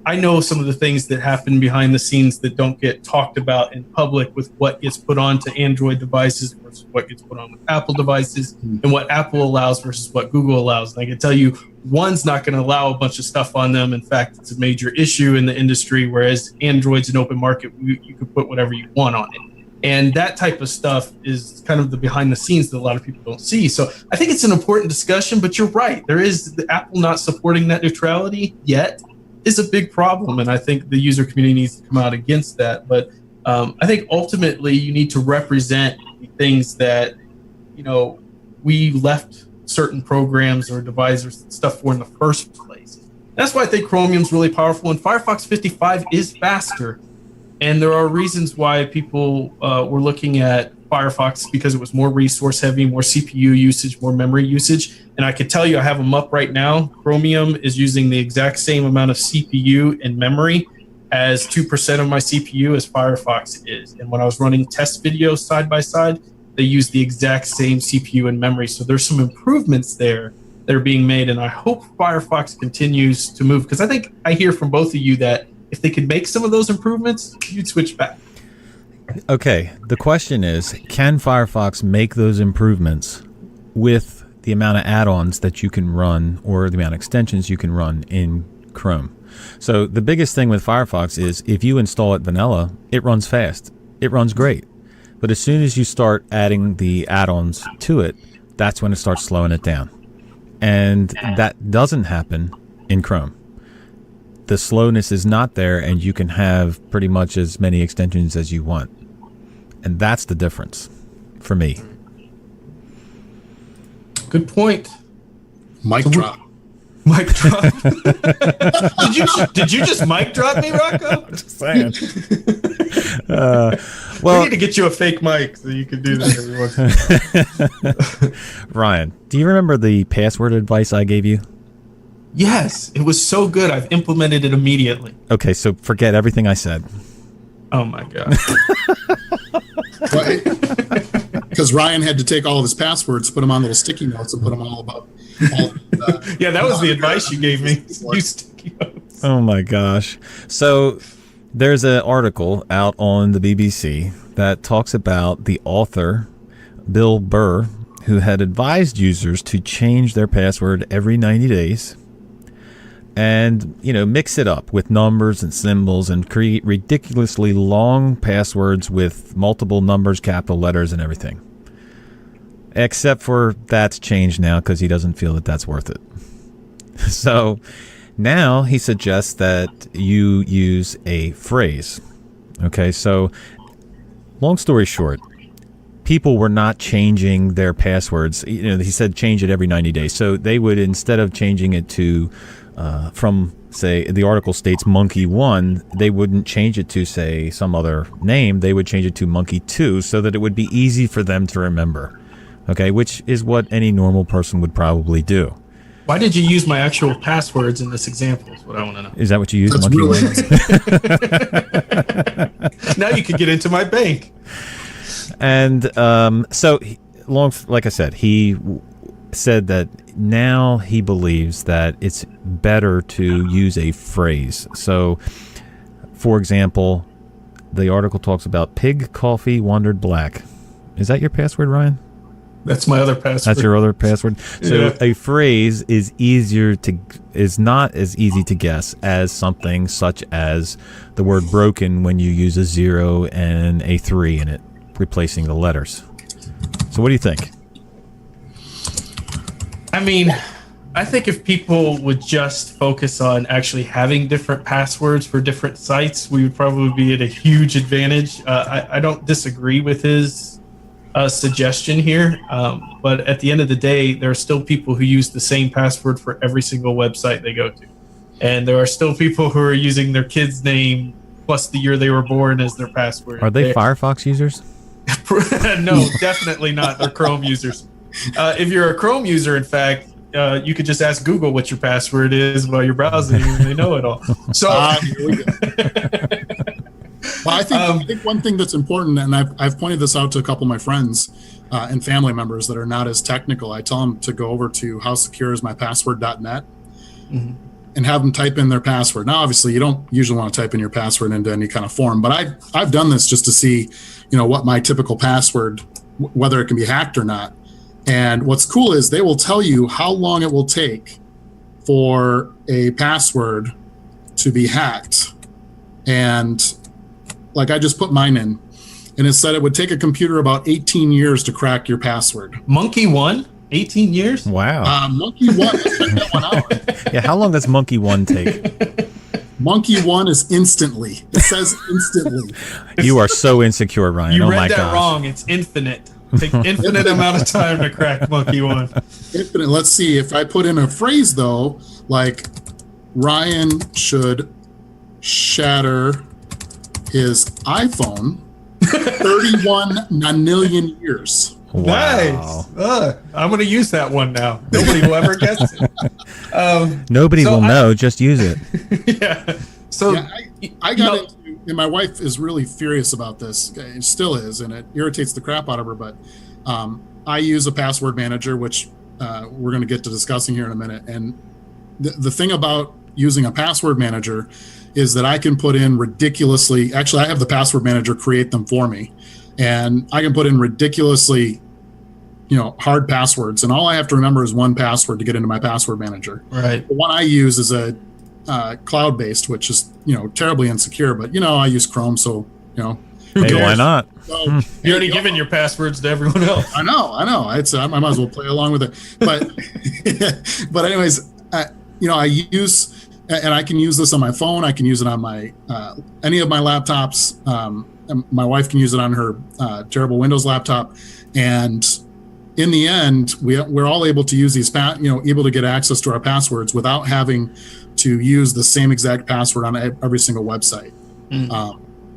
I know some of the things that happen behind the scenes that don't get talked about in public with what gets put onto Android devices versus what gets put on with Apple devices, and what Apple allows versus what Google allows. And I can tell you, one's not going to allow a bunch of stuff on them. In fact, it's a major issue in the industry, whereas Android's an open market. You can put whatever you want on it. And that type of stuff is kind of the behind the scenes that a lot of people don't see. So I think it's an important discussion, but you're right. There is the Apple not supporting net neutrality yet is a big problem. And I think the user community needs to come out against that. But I think ultimately you need to represent the things that, we left certain programs or devices or stuff for in the first place. That's why I think Chromium's really powerful, and Firefox 55 is faster. And there are reasons why people were looking at Firefox, because it was more resource heavy, more CPU usage, more memory usage. And I can tell you, I have them up right now. Chromium is using the exact same amount of CPU and memory as 2% of my CPU as Firefox is. And when I was running test videos side by side, they use the exact same CPU and memory. So there's some improvements there that are being made. And I hope Firefox continues to move, because I think I hear from both of you that if they could make some of those improvements, you'd switch back. Okay, the question is, can Firefox make those improvements with the amount of add-ons that you can run or the amount of extensions you can run in Chrome? So the biggest thing with Firefox is if you install it vanilla, it runs fast. It runs great. But as soon as you start adding the add-ons to it, that's when it starts slowing it down. And that doesn't happen in Chrome. The slowness is not there, and you can have pretty much as many extensions as you want. And that's the difference for me. Good point. Mic drop. Mic drop. Did you just mic drop me, Rocco? Just saying. We need to get you a fake mic so you can do that every once. Ryan, do you remember the password advice I gave you? Yes, it was so good. I've implemented it immediately. Okay, so forget everything I said. Oh my god. Because Ryan had to take all of his passwords, put them on little sticky notes, and put them all about. Yeah, that was the advice you gave me. Use sticky notes. Oh my gosh. So there's an article out on the BBC that talks about the author, Bill Burr, who had advised users to change their password every 90 days and, mix it up with numbers and symbols and create ridiculously long passwords with multiple numbers, capital letters, and everything. Except for that's changed now because he doesn't feel that that's worth it. So now he suggests that you use a phrase. Okay, so long story short, people were not changing their passwords. He said change it every 90 days. So they would, instead of changing it to from, say, the article states monkey 1, they wouldn't change it to, say, some other name. They would change it to monkey 2 so that it would be easy for them to remember. Okay, which is what any normal person would probably do. Why did you use my actual passwords in this example is what I want to know. Is that what you use? That's monkey really 1? Now you could get into my bank. And like I said, he said that now he believes that it's better to use a phrase. So, for example, the article talks about pig coffee wandered black. Is that your password, Ryan? That's my other password. That's your other password. So Yeah. a phrase is not as easy to guess as something such as the word broken when you use a 0 and a 3 in it, replacing the letters. So what do you think? I mean, I think if people would just focus on actually having different passwords for different sites, we would probably be at a huge advantage. I don't disagree with his suggestion here, but at the end of the day, there are still people who use the same password for every single website they go to. And there are still people who are using their kid's name plus the year they were born as their password. Are they Firefox users? No, definitely not. They're Chrome users. If you're a Chrome user, in fact, you could just ask Google what your password is while you're browsing, and they know it all. So, here we go. Well, I think one thing that's important, and I've pointed this out to a couple of my friends and family members that are not as technical. I tell them to go over to howsecureismypassword.net and have them type in their password. Now, obviously, you don't usually want to type in your password into any kind of form, but I've done this just to see, what my typical password, whether it can be hacked or not. And what's cool is they will tell you how long it will take for a password to be hacked. And like I just put mine in, and it said it would take a computer about 18 years to crack your password. Monkey 1, 18 years? Wow. Monkey 1, let's check that one out. Yeah, how long does monkey 1 take? Monkey 1 is instantly. It says instantly. You are so insecure, Ryan. You Oh read my that gosh. wrong. It's infinite. Take infinite amount of time to crack monkey 1. Infinite. Let's see. If I put in a phrase, though, like Ryan should shatter his iPhone 31 nonillion years. Wow. Nice. I'm going to use that one now. Nobody will ever guess it. Nobody will know. Just use it. Yeah. So Yeah, I got into, and my wife is really furious about this. It still is, and it irritates the crap out of her. But I use a password manager, which we're going to get to discussing here in a minute. And the thing about using a password manager is that I can put in ridiculously. Actually, I have the password manager create them for me, and I can put in ridiculously, hard passwords. And all I have to remember is one password to get into my password manager. right. The one I use is a cloud-based, which is terribly insecure, but I use Chrome, so who Hey, cares? why not? So, You're already giving your passwords to everyone else. I know. I might as well play along with it. But but anyways, I use, and I can use this on my phone. I can use it on my any of my laptops. And my wife can use it on her terrible Windows laptop, and in the end, we're all able to use these, able to get access to our passwords without having to use the same exact password on every single website.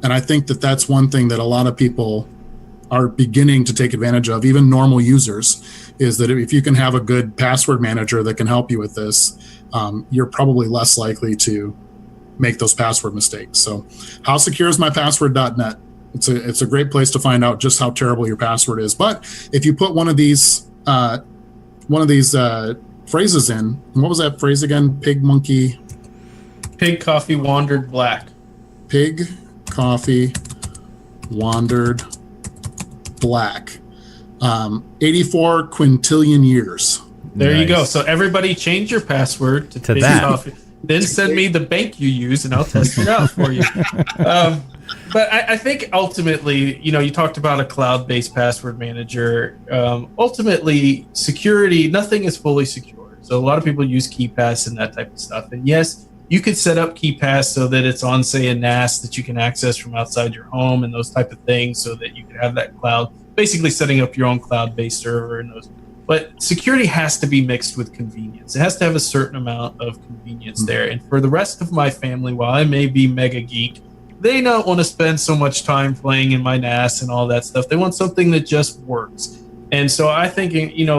And I think that that's one thing that a lot of people are beginning to take advantage of, even normal users, is that if you can have a good password manager that can help you with this, you're probably less likely to make those password mistakes. So howsecureismypassword.net. It's a great place to find out just how terrible your password is. But if you put one of these phrases in, and what was that phrase again? Pig coffee wandered black. Pig coffee wandered black. 84 quintillion years. There you go. So everybody change your password to Pig that. Coffee. Then send me the bank you use and I'll test it out for you. But I think ultimately, you talked about a cloud-based password manager. Ultimately, security, nothing is fully secure. So a lot of people use KeePass and that type of stuff. And yes, you could set up KeePass so that it's on, say, a NAS that you can access from outside your home and those type of things so that you can have that cloud, basically setting up your own cloud-based server and those. But security has to be mixed with convenience. It has to have a certain amount of convenience there. And for the rest of my family, while I may be mega geek, they don't want to spend so much time playing in my NAS and all that stuff. They want something that just works. And so I think,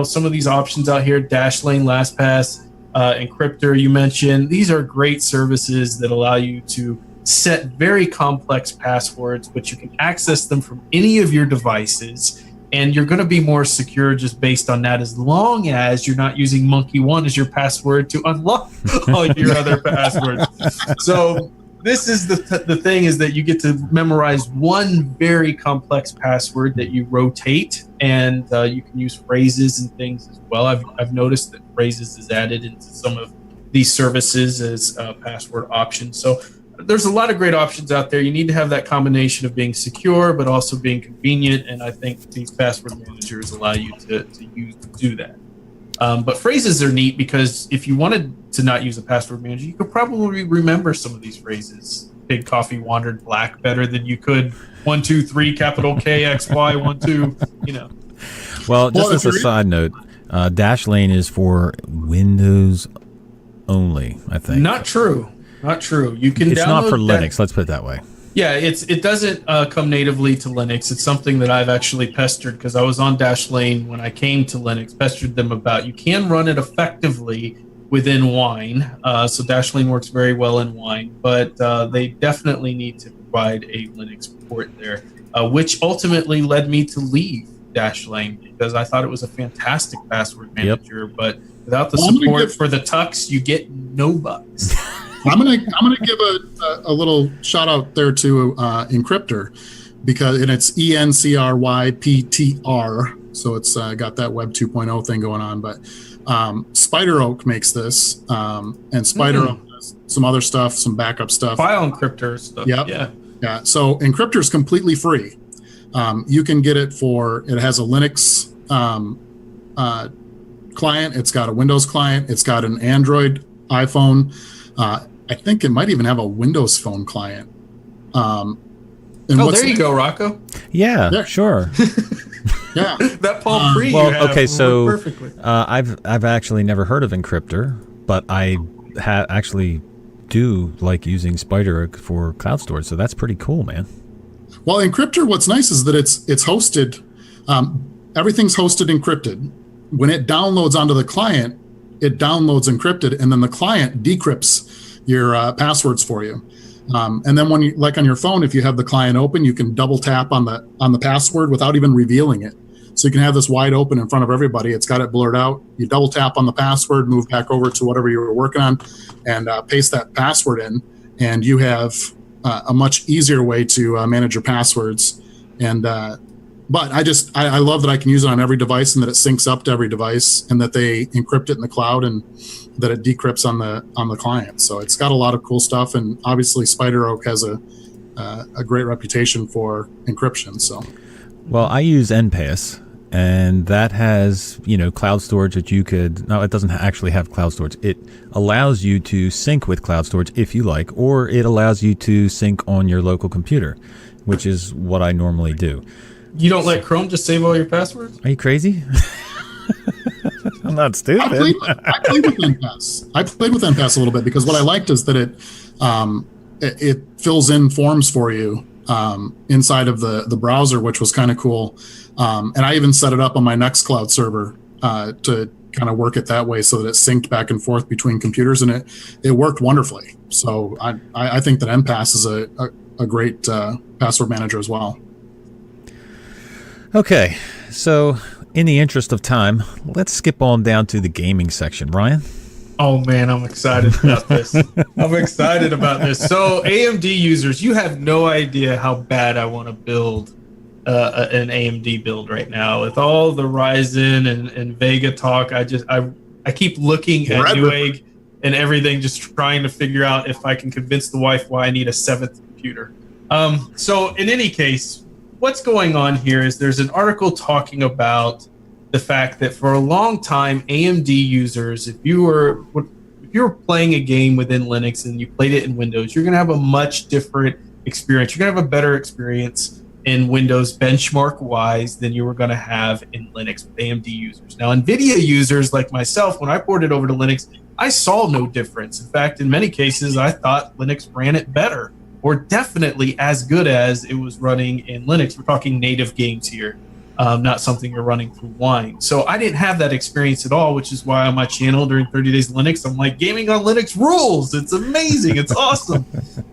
some of these options out here, Dashlane, LastPass, Encryptor, you mentioned, these are great services that allow you to set very complex passwords, but you can access them from any of your devices. And you're going to be more secure just based on that, as long as you're not using Monkey1 as your password to unlock all your other passwords. So this is the thing, is that you get to memorize one very complex password that you rotate, and you can use phrases and things as well. I've noticed that phrases is added into some of these services as password options. So there's a lot of great options out there. You need to have that combination of being secure, but also being convenient. And I think these password managers allow you to do that. But phrases are neat, because if you wanted to not use a password manager, you could probably remember some of these phrases. Pig coffee wandered black better than you could 1, 2, 3, capital K, X, Y, 1, 2, Well, just as a side note, Dashlane is for Windows only, I think. Not true. Not true. You can. It's not for that. Linux. Let's put it that way. Yeah, it doesn't come natively to Linux. It's something that I've actually pestered, because I was on Dashlane when I came to Linux. Pestered them about. You can run it effectively within Wine. So Dashlane works very well in Wine, but they definitely need to provide a Linux port there, which ultimately led me to leave Dashlane, because I thought it was a fantastic password manager, but without the support for the tux, you get no bugs. I'm gonna give a little shout out there to Encryptor, because it's ENCRYPTR, so it's got that Web 2.0 thing going on. But Spider Oak makes this, and Spider Oak does some other stuff, some backup stuff, file encryptor stuff. Yep. Yeah. So Encryptor is completely free. You can get it it has a Linux client, it's got a Windows client, it's got an Android, iPhone. I think it might even have a Windows Phone client. There you go, Rocco. Yeah. Sure. Yeah. That Palm Pre. Well, okay, so perfectly. I've actually never heard of Encryptor, but I actually do like using Spider for cloud storage, so that's pretty cool, man. Well, Encryptor, what's nice is that it's hosted. Everything's hosted encrypted. When it downloads onto the client, it downloads encrypted, and then the client decrypts your passwords for you. And then when you, like on your phone, if you have the client open, you can double tap on the password without even revealing it. So you can have this wide open in front of everybody. It's got it blurred out. You double tap on the password, move back over to whatever you were working on, and paste that password in, and you have a much easier way to manage your passwords. And but I love that I can use it on every device, and that it syncs up to every device, and that they encrypt it in the cloud, and that it decrypts on the client. So it's got a lot of cool stuff, and obviously Spider Oak has a great reputation for encryption. So, well, I use NPass, and that has cloud storage that you could. No, it doesn't actually have cloud storage. It allows you to sync with cloud storage if you like, or it allows you to sync on your local computer, which is what I normally do. You don't let Chrome just save all your passwords? Are you crazy? I'm not stupid. I played with NPass. I played with NPass a little bit, because what I liked is that it fills in forms for you inside of the browser, which was kind of cool. And I even set it up on my Nextcloud server to kind of work it that way so that it synced back and forth between computers, and it worked wonderfully. So I think that MPass is a great password manager as well. Okay, so in the interest of time, let's skip on down to the gaming section. Ryan? Oh man, I'm excited about this. I'm excited about this. So AMD users, you have no idea how bad I want to build an AMD build right now with all the Ryzen and Vega talk. I keep looking at Newegg and everything, just trying to figure out if I can convince the wife why I need a 7th computer. So in any case, what's going on here is there's an article talking about the fact that for a long time, AMD users, if you were playing a game within Linux and you played it in Windows, you're going to have a much different experience. You're going to have a better experience in Windows benchmark-wise than you were going to have in Linux with AMD users. Now, NVIDIA users like myself, when I ported over to Linux, I saw no difference. In fact, in many cases, I thought Linux ran it better, or definitely as good as it was running in Linux. We're talking native games here. Not something you're running through Wine. So I didn't have that experience at all, which is why on my channel during 30 Days of Linux, I'm like, gaming on Linux rules. It's amazing. It's awesome.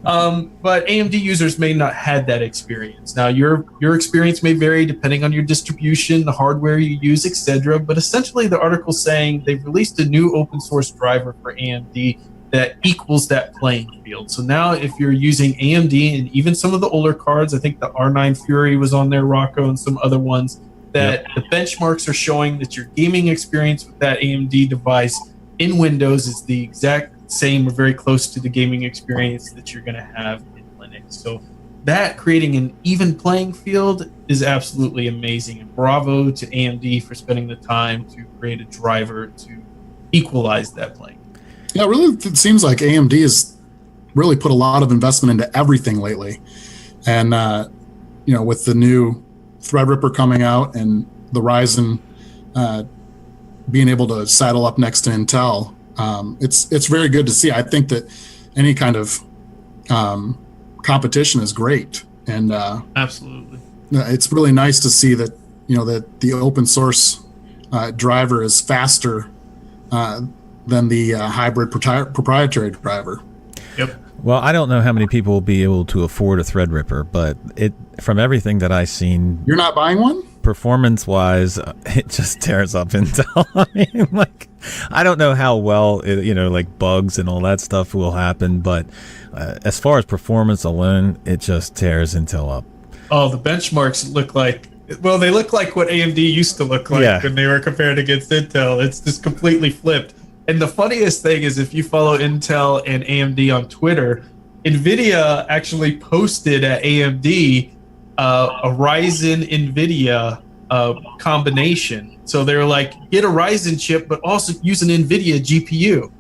But AMD users may not have that experience. Now, your experience may vary depending on your distribution, the hardware you use, etc. But essentially, the article's saying they've released a new open source driver for AMD that equals that playing field. So now if you're using AMD and even some of the older cards, I think the R9 Fury was on there, Rocco, and some other ones, that the benchmarks are showing that your gaming experience with that AMD device in Windows is the exact same or very close to the gaming experience that you're going to have in Linux. So that creating an even playing field is absolutely amazing. And bravo to AMD for spending the time to create a driver to equalize that playing. Yeah, really, it seems like AMD has really put a lot of investment into everything lately. And, with the new Threadripper coming out and the Ryzen being able to saddle up next to Intel, it's very good to see. I think that any kind of competition is great. And absolutely, it's really nice to see that, that the open source driver is faster than the hybrid proprietary driver. Yep. Well, I don't know how many people will be able to afford a Threadripper, but from everything that I've seen, you're not buying one? Performance-wise, it just tears up Intel. I mean, I don't know how well, bugs and all that stuff will happen, but as far as performance alone, it just tears Intel up. Oh, the benchmarks look like, they look like what AMD used to look like when they were compared against Intel. It's just completely flipped. And the funniest thing is, if you follow Intel and AMD on Twitter, NVIDIA actually posted at AMD a Ryzen NVIDIA combination. So they were like, get a Ryzen chip, but also use an NVIDIA GPU.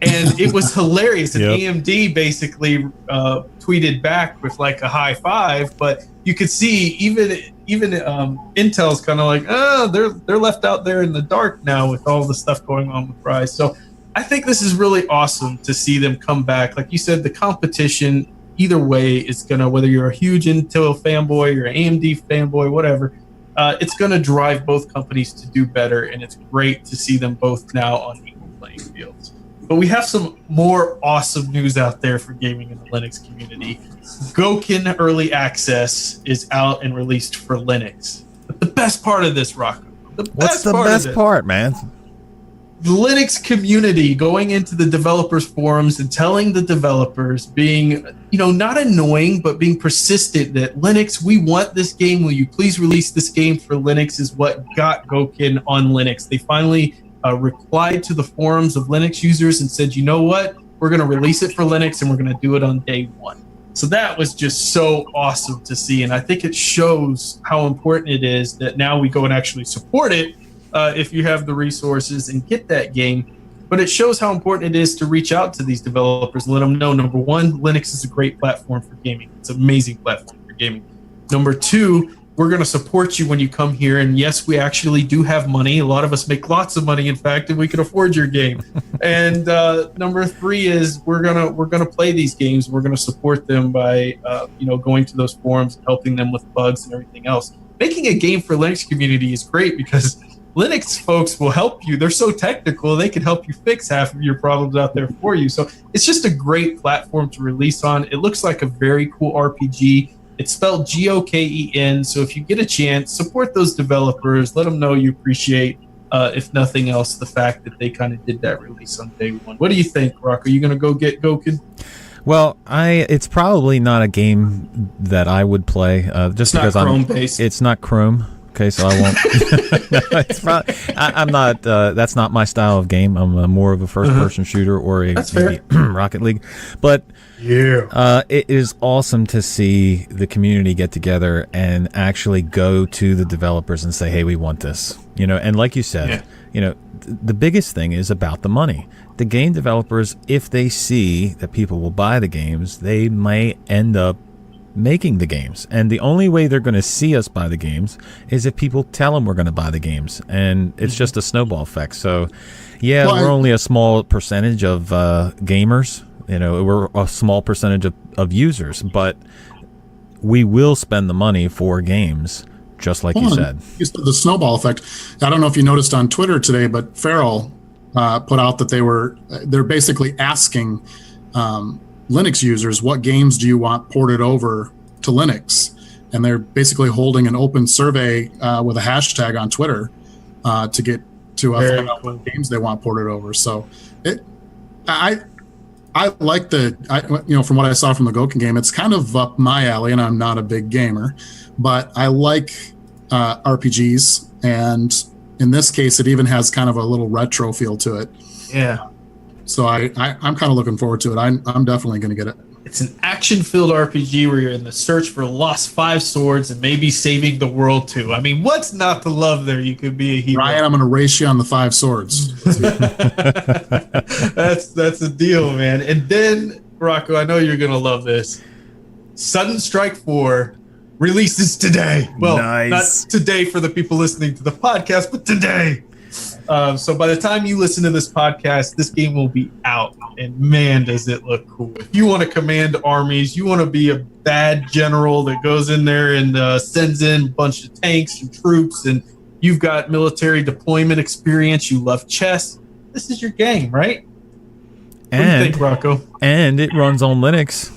And it was hilarious. And AMD basically tweeted back with like a high five, but you could see even Intel's kind of like, they're left out there in the dark now with all the stuff going on with Ryzen. So I think this is really awesome to see them come back. Like you said, the competition either way is gonna, whether you're a huge Intel fanboy or an AMD fanboy, whatever, it's gonna drive both companies to do better, and it's great to see them both now on equal playing fields. But we have some more awesome news out there for gaming in the Linux community. Goken Early Access is out and released for Linux. But the best part of this, Rocco, what's the best part, man? The Linux community going into the developers forums and telling the developers, being, not annoying, but being persistent that Linux, we want this game. Will you please release this game for Linux, is what got Goken on Linux. They finally replied to the forums of Linux users and said, you know what? We're going to release it for Linux and we're going to do it on day one. So that was just so awesome to see. And I think it shows how important it is that now we go and actually support it if you have the resources and get that game. But it shows how important it is to reach out to these developers and let them know, number one, Linux is a great platform for gaming. It's an amazing platform for gaming. Number two, we're going to support you when you come here. And yes, we actually do have money. A lot of us make lots of money, in fact, and we can afford your game. And number three is we're gonna play these games. We're gonna support them by going to those forums, helping them with bugs and everything else. Making a game for Linux community is great because Linux folks will help you. They're so technical, they can help you fix half of your problems out there for you. So it's just a great platform to release on. It looks like a very cool RPG. It's spelled Goken. So if you get a chance, support those developers. Let them know you appreciate, if nothing else, the fact that they kind of did that release on day one. What do you think, Rock? Are you going to go get Goken? Well, it's probably not a game that I would play, just because it's not Chrome. Okay, so I won't. No, I'm not. That's not my style of game. I'm more of a first-person shooter or a maybe Rocket League. But it is awesome to see the community get together and actually go to the developers and say, "Hey, we want this." And like you said, the biggest thing is about the money. The game developers, if they see that people will buy the games, they may end up making the games, and the only way they're going to see us buy the games is if people tell them we're going to buy the games, and it's just a snowball effect. So we're only a small percentage of gamers, we're a small percentage of users, but we will spend the money for games, just like you said. The snowball effect. I don't know if you noticed on Twitter today, but Farrell put out that they're basically asking Linux users, what games do you want ported over to Linux? And they're basically holding an open survey with a hashtag on Twitter to get to find out what games they want ported over. So I like from what I saw from the Goken game, it's kind of up my alley, and I'm not a big gamer, but I like RPGs, and in this case, it even has kind of a little retro feel to it. Yeah. So I'm kind of looking forward to it. I'm definitely going to get it. It's an action-filled RPG where you're in the search for lost 5 swords and maybe saving the world too. I mean, what's not to love there? You could be a hero. Ryan, I'm going to race you on the 5 swords. That's a deal, man. And then, Rocco, I know you're going to love this. Sudden Strike 4 releases today. Well, not today for the people listening to the podcast, but today. So by the time you listen to this podcast, this game will be out, and man, does it look cool. If you want to command armies, you want to be a bad general that goes in there and sends in a bunch of tanks and troops, and you've got military deployment experience, you love chess, this is your game, right? What do you think, Rocco? And it runs on Linux.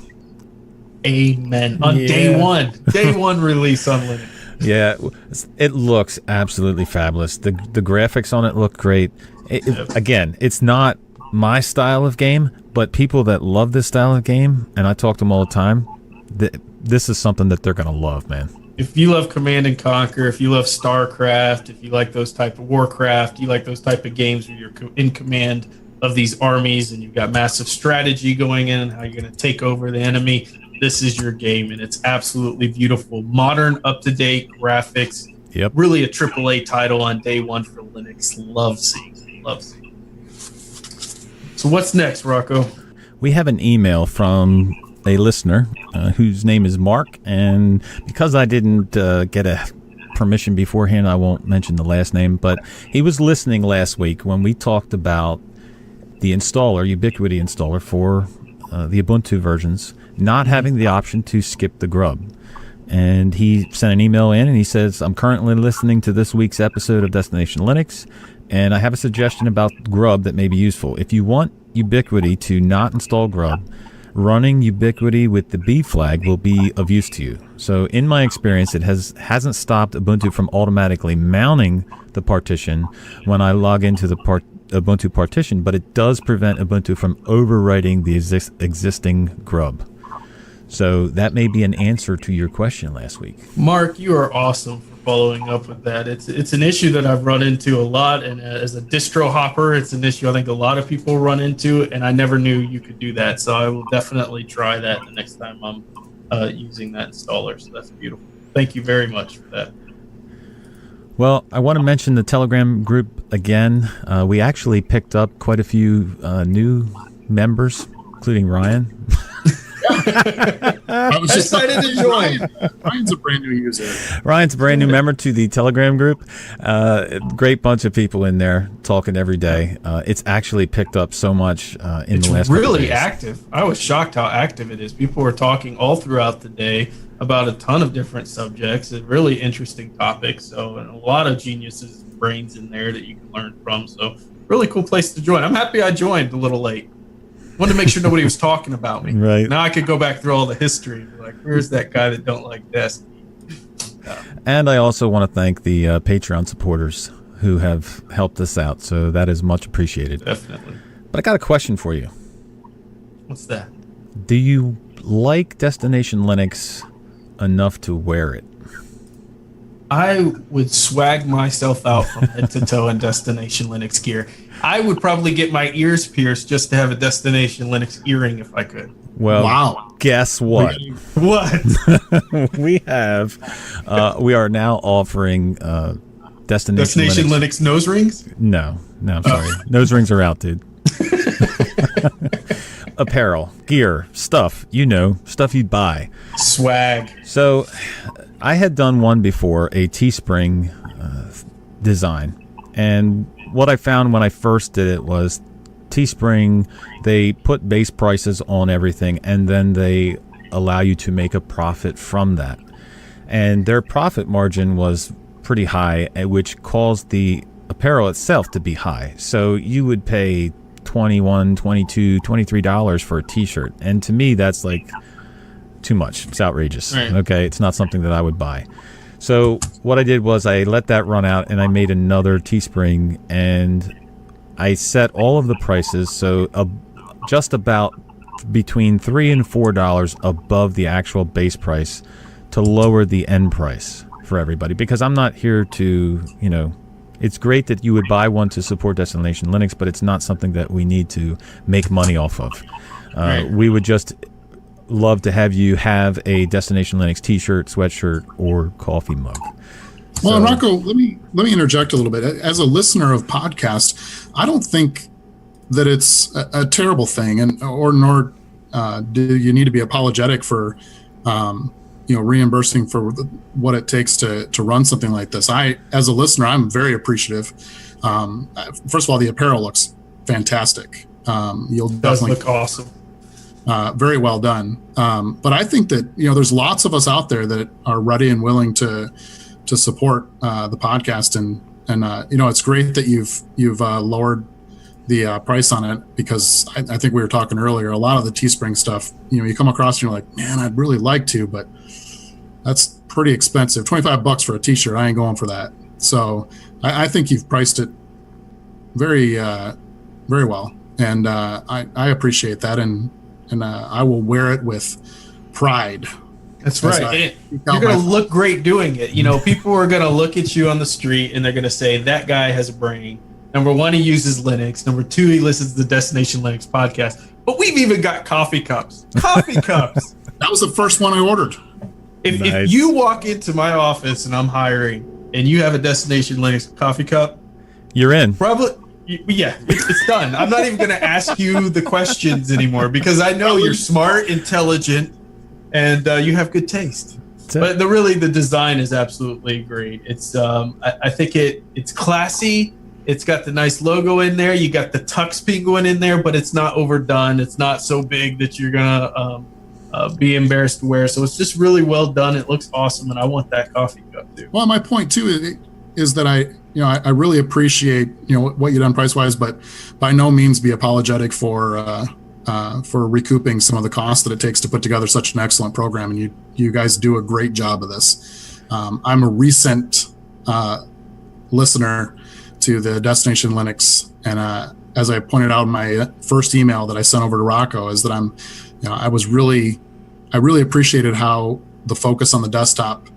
Amen. On day one release on Linux. Yeah, it looks absolutely fabulous. The graphics on it look great. Again, it's not my style of game, but people that love this style of game, and I talk to them all the time, this is something that they're going to love, man. If you love Command and Conquer, if you love StarCraft, if you like those type of Warcraft, you like those type of games where you're in command of these armies and you've got massive strategy going in and how you're going to take over the enemy, this is your game, and it's absolutely beautiful. Modern, up-to-date graphics. Yep. Really a AAA title on day one for Linux. Love seeing. So what's next, Rocco? We have an email from a listener whose name is Mark, and because I didn't get a permission beforehand, I won't mention the last name, but he was listening last week when we talked about the installer, Ubiquity installer for the Ubuntu versions, not having the option to skip the GRUB. And he sent an email in and he says, I'm currently listening to this week's episode of Destination Linux, and I have a suggestion about GRUB that may be useful. If you want Ubiquity to not install GRUB, running Ubiquity with the B flag will be of use to you. So in my experience, it hasn't stopped Ubuntu from automatically mounting the partition when I log into the Ubuntu partition, but it does prevent Ubuntu from overwriting the existing GRUB. So that may be an answer to your question last week. Mark, you are awesome for following up with that. It's an issue that I've run into a lot, and as a distro hopper, it's an issue I think a lot of people run into, and I never knew you could do that. So I will definitely try that the next time I'm using that installer. So that's beautiful. Thank you very much for that. Well, I want to mention the Telegram group again. We actually picked up quite a few new members, including Ryan. I was just excited to join. Ryan's a brand new user. Ryan's a brand new member to the Telegram group. Great bunch of people in there talking every day. It's actually picked up so much in the last couple days. It's really active. I was shocked how active it is. People were talking all throughout the day about a ton of different subjects and really interesting topics. So, and a lot of geniuses' brains in there that you can learn from. So, really cool place to join. I'm happy I joined a little late. Wanted to make sure nobody was talking about me. Right. Now I could go back through all the history. Like, where's that guy that don't like Destiny? And I also want to thank the Patreon supporters who have helped us out. So that is much appreciated. Definitely. But I got a question for you. What's that? Do you like Destination Linux enough to wear it? I would swag myself out from head to toe in Destination Linux gear. I would probably get my ears pierced just to have a Destination Linux earring if I could. Well, Wow. Guess what? What? We are now offering Destination Linux nose rings? No, I'm sorry. Nose rings are out, dude. Apparel, gear, stuff, stuff you'd buy. Swag. So I had done one before, a Teespring design. And what I found when I first did it was Teespring, they put base prices on everything, and then they allow you to make a profit from that. And their profit margin was pretty high, which caused the apparel itself to be high. So you would pay $21, $22, $23 for a t-shirt. And to me, that's like too much. It's outrageous. Right. Okay, it's not something that I would buy. So what I did was I let that run out and I made another Teespring, and I set all of the prices so just about between $3 and $4 above the actual base price to lower the end price for everybody, because I'm not here to, it's great that you would buy one to support Destination Linux, but it's not something that we need to make money off of. Right. We would just love to have you have a Destination Linux t-shirt, sweatshirt, or coffee mug. Well, So- Rocco, let me interject a little bit. As a listener of podcasts, I don't think that it's a terrible thing, nor do you need to be apologetic for reimbursing for what it takes to run something like this. As a listener, I'm very appreciative. First of all, the apparel looks fantastic. You'll It does definitely look awesome. very well done. But I think that there's lots of us out there that are ready and willing to support the podcast, and it's great that you've lowered the price on it, because I think we were talking earlier, a lot of the Teespring stuff, you come across and you're like, man, I'd really like to, but that's pretty expensive. $25 for a t-shirt, I ain't going for that. So I think you've priced it very very well, and I appreciate that, and I will wear it with pride. That's right. You're going to look great doing it. People are going to look at you on the street and they're going to say, that guy has a brain. Number one, he uses Linux. Number two, he listens to the Destination Linux podcast. But we've even got coffee cups. Coffee cups. That was the first one I ordered. If Nice. you walk into my office and I'm hiring and you have a Destination Linux coffee cup, You're in. probably, yeah, it's done. I'm not even going to ask you the questions anymore, because I know you're smart, intelligent, and you have good taste. But the design is absolutely great. It's I think it's classy. It's got the nice logo in there. You got the Tux penguin in there, but it's not overdone. It's not so big that you're gonna be embarrassed to wear. So it's just really well done. It looks awesome, and I want that coffee cup too. Well, my point too is that I really appreciate what you've done price wise, but by no means be apologetic for recouping some of the costs that it takes to put together such an excellent program, and you guys do a great job of this. I'm a recent listener to the Destination Linux, and as I pointed out in my first email that I sent over to Rocco, is that I really appreciated how the focus on the desktop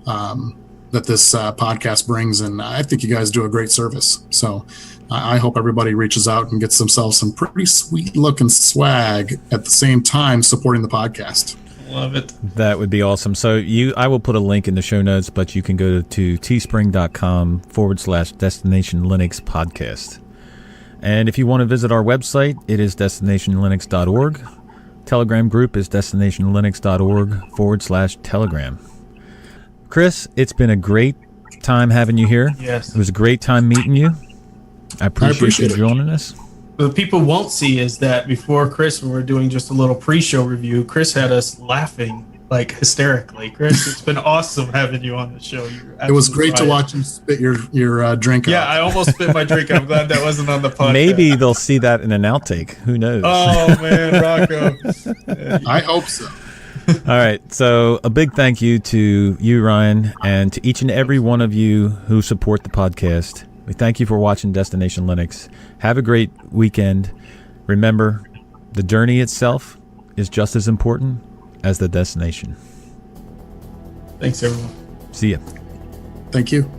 that this podcast brings, and I think you guys do a great service. So I hope everybody reaches out and gets themselves some pretty sweet looking swag at the same time supporting the podcast. Love it. That would be awesome. So I will put a link in the show notes, but you can go to teespring.com/Destination Linux podcast. And if you want to visit our website, it is destinationlinux.org. Telegram group is destinationlinux.org/telegram. Chris, it's been a great time having you here. Yes. It was a great time meeting you. I appreciate you joining us. What people won't see is that before Chris, when we were doing just a little pre-show review, Chris had us laughing like hysterically. Chris, it's been awesome having you on the show. It was great to watch you spit your drink out. Yeah, I almost spit my drink. I'm glad that wasn't on the podcast. Maybe they'll see that in an outtake. Who knows? Oh, man, Rocco. I hope so. All right, so a big thank you to you, Ryan, and to each and every one of you who support the podcast. We thank you for watching Destination Linux. Have a great weekend. Remember, the journey itself is just as important as the destination. Thanks, everyone. See ya. Thank you.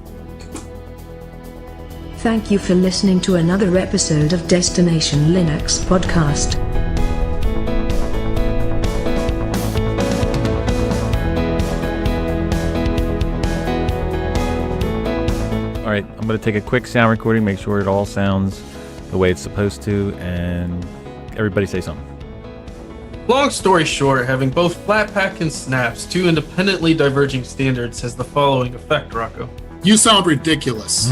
Thank you for listening to another episode of Destination Linux podcast. All right, I'm going to take a quick sound recording, make sure it all sounds the way it's supposed to, and everybody say something. Long story short, having both Flatpak and Snaps, two independently diverging standards, has the following effect, Rocco. You sound ridiculous.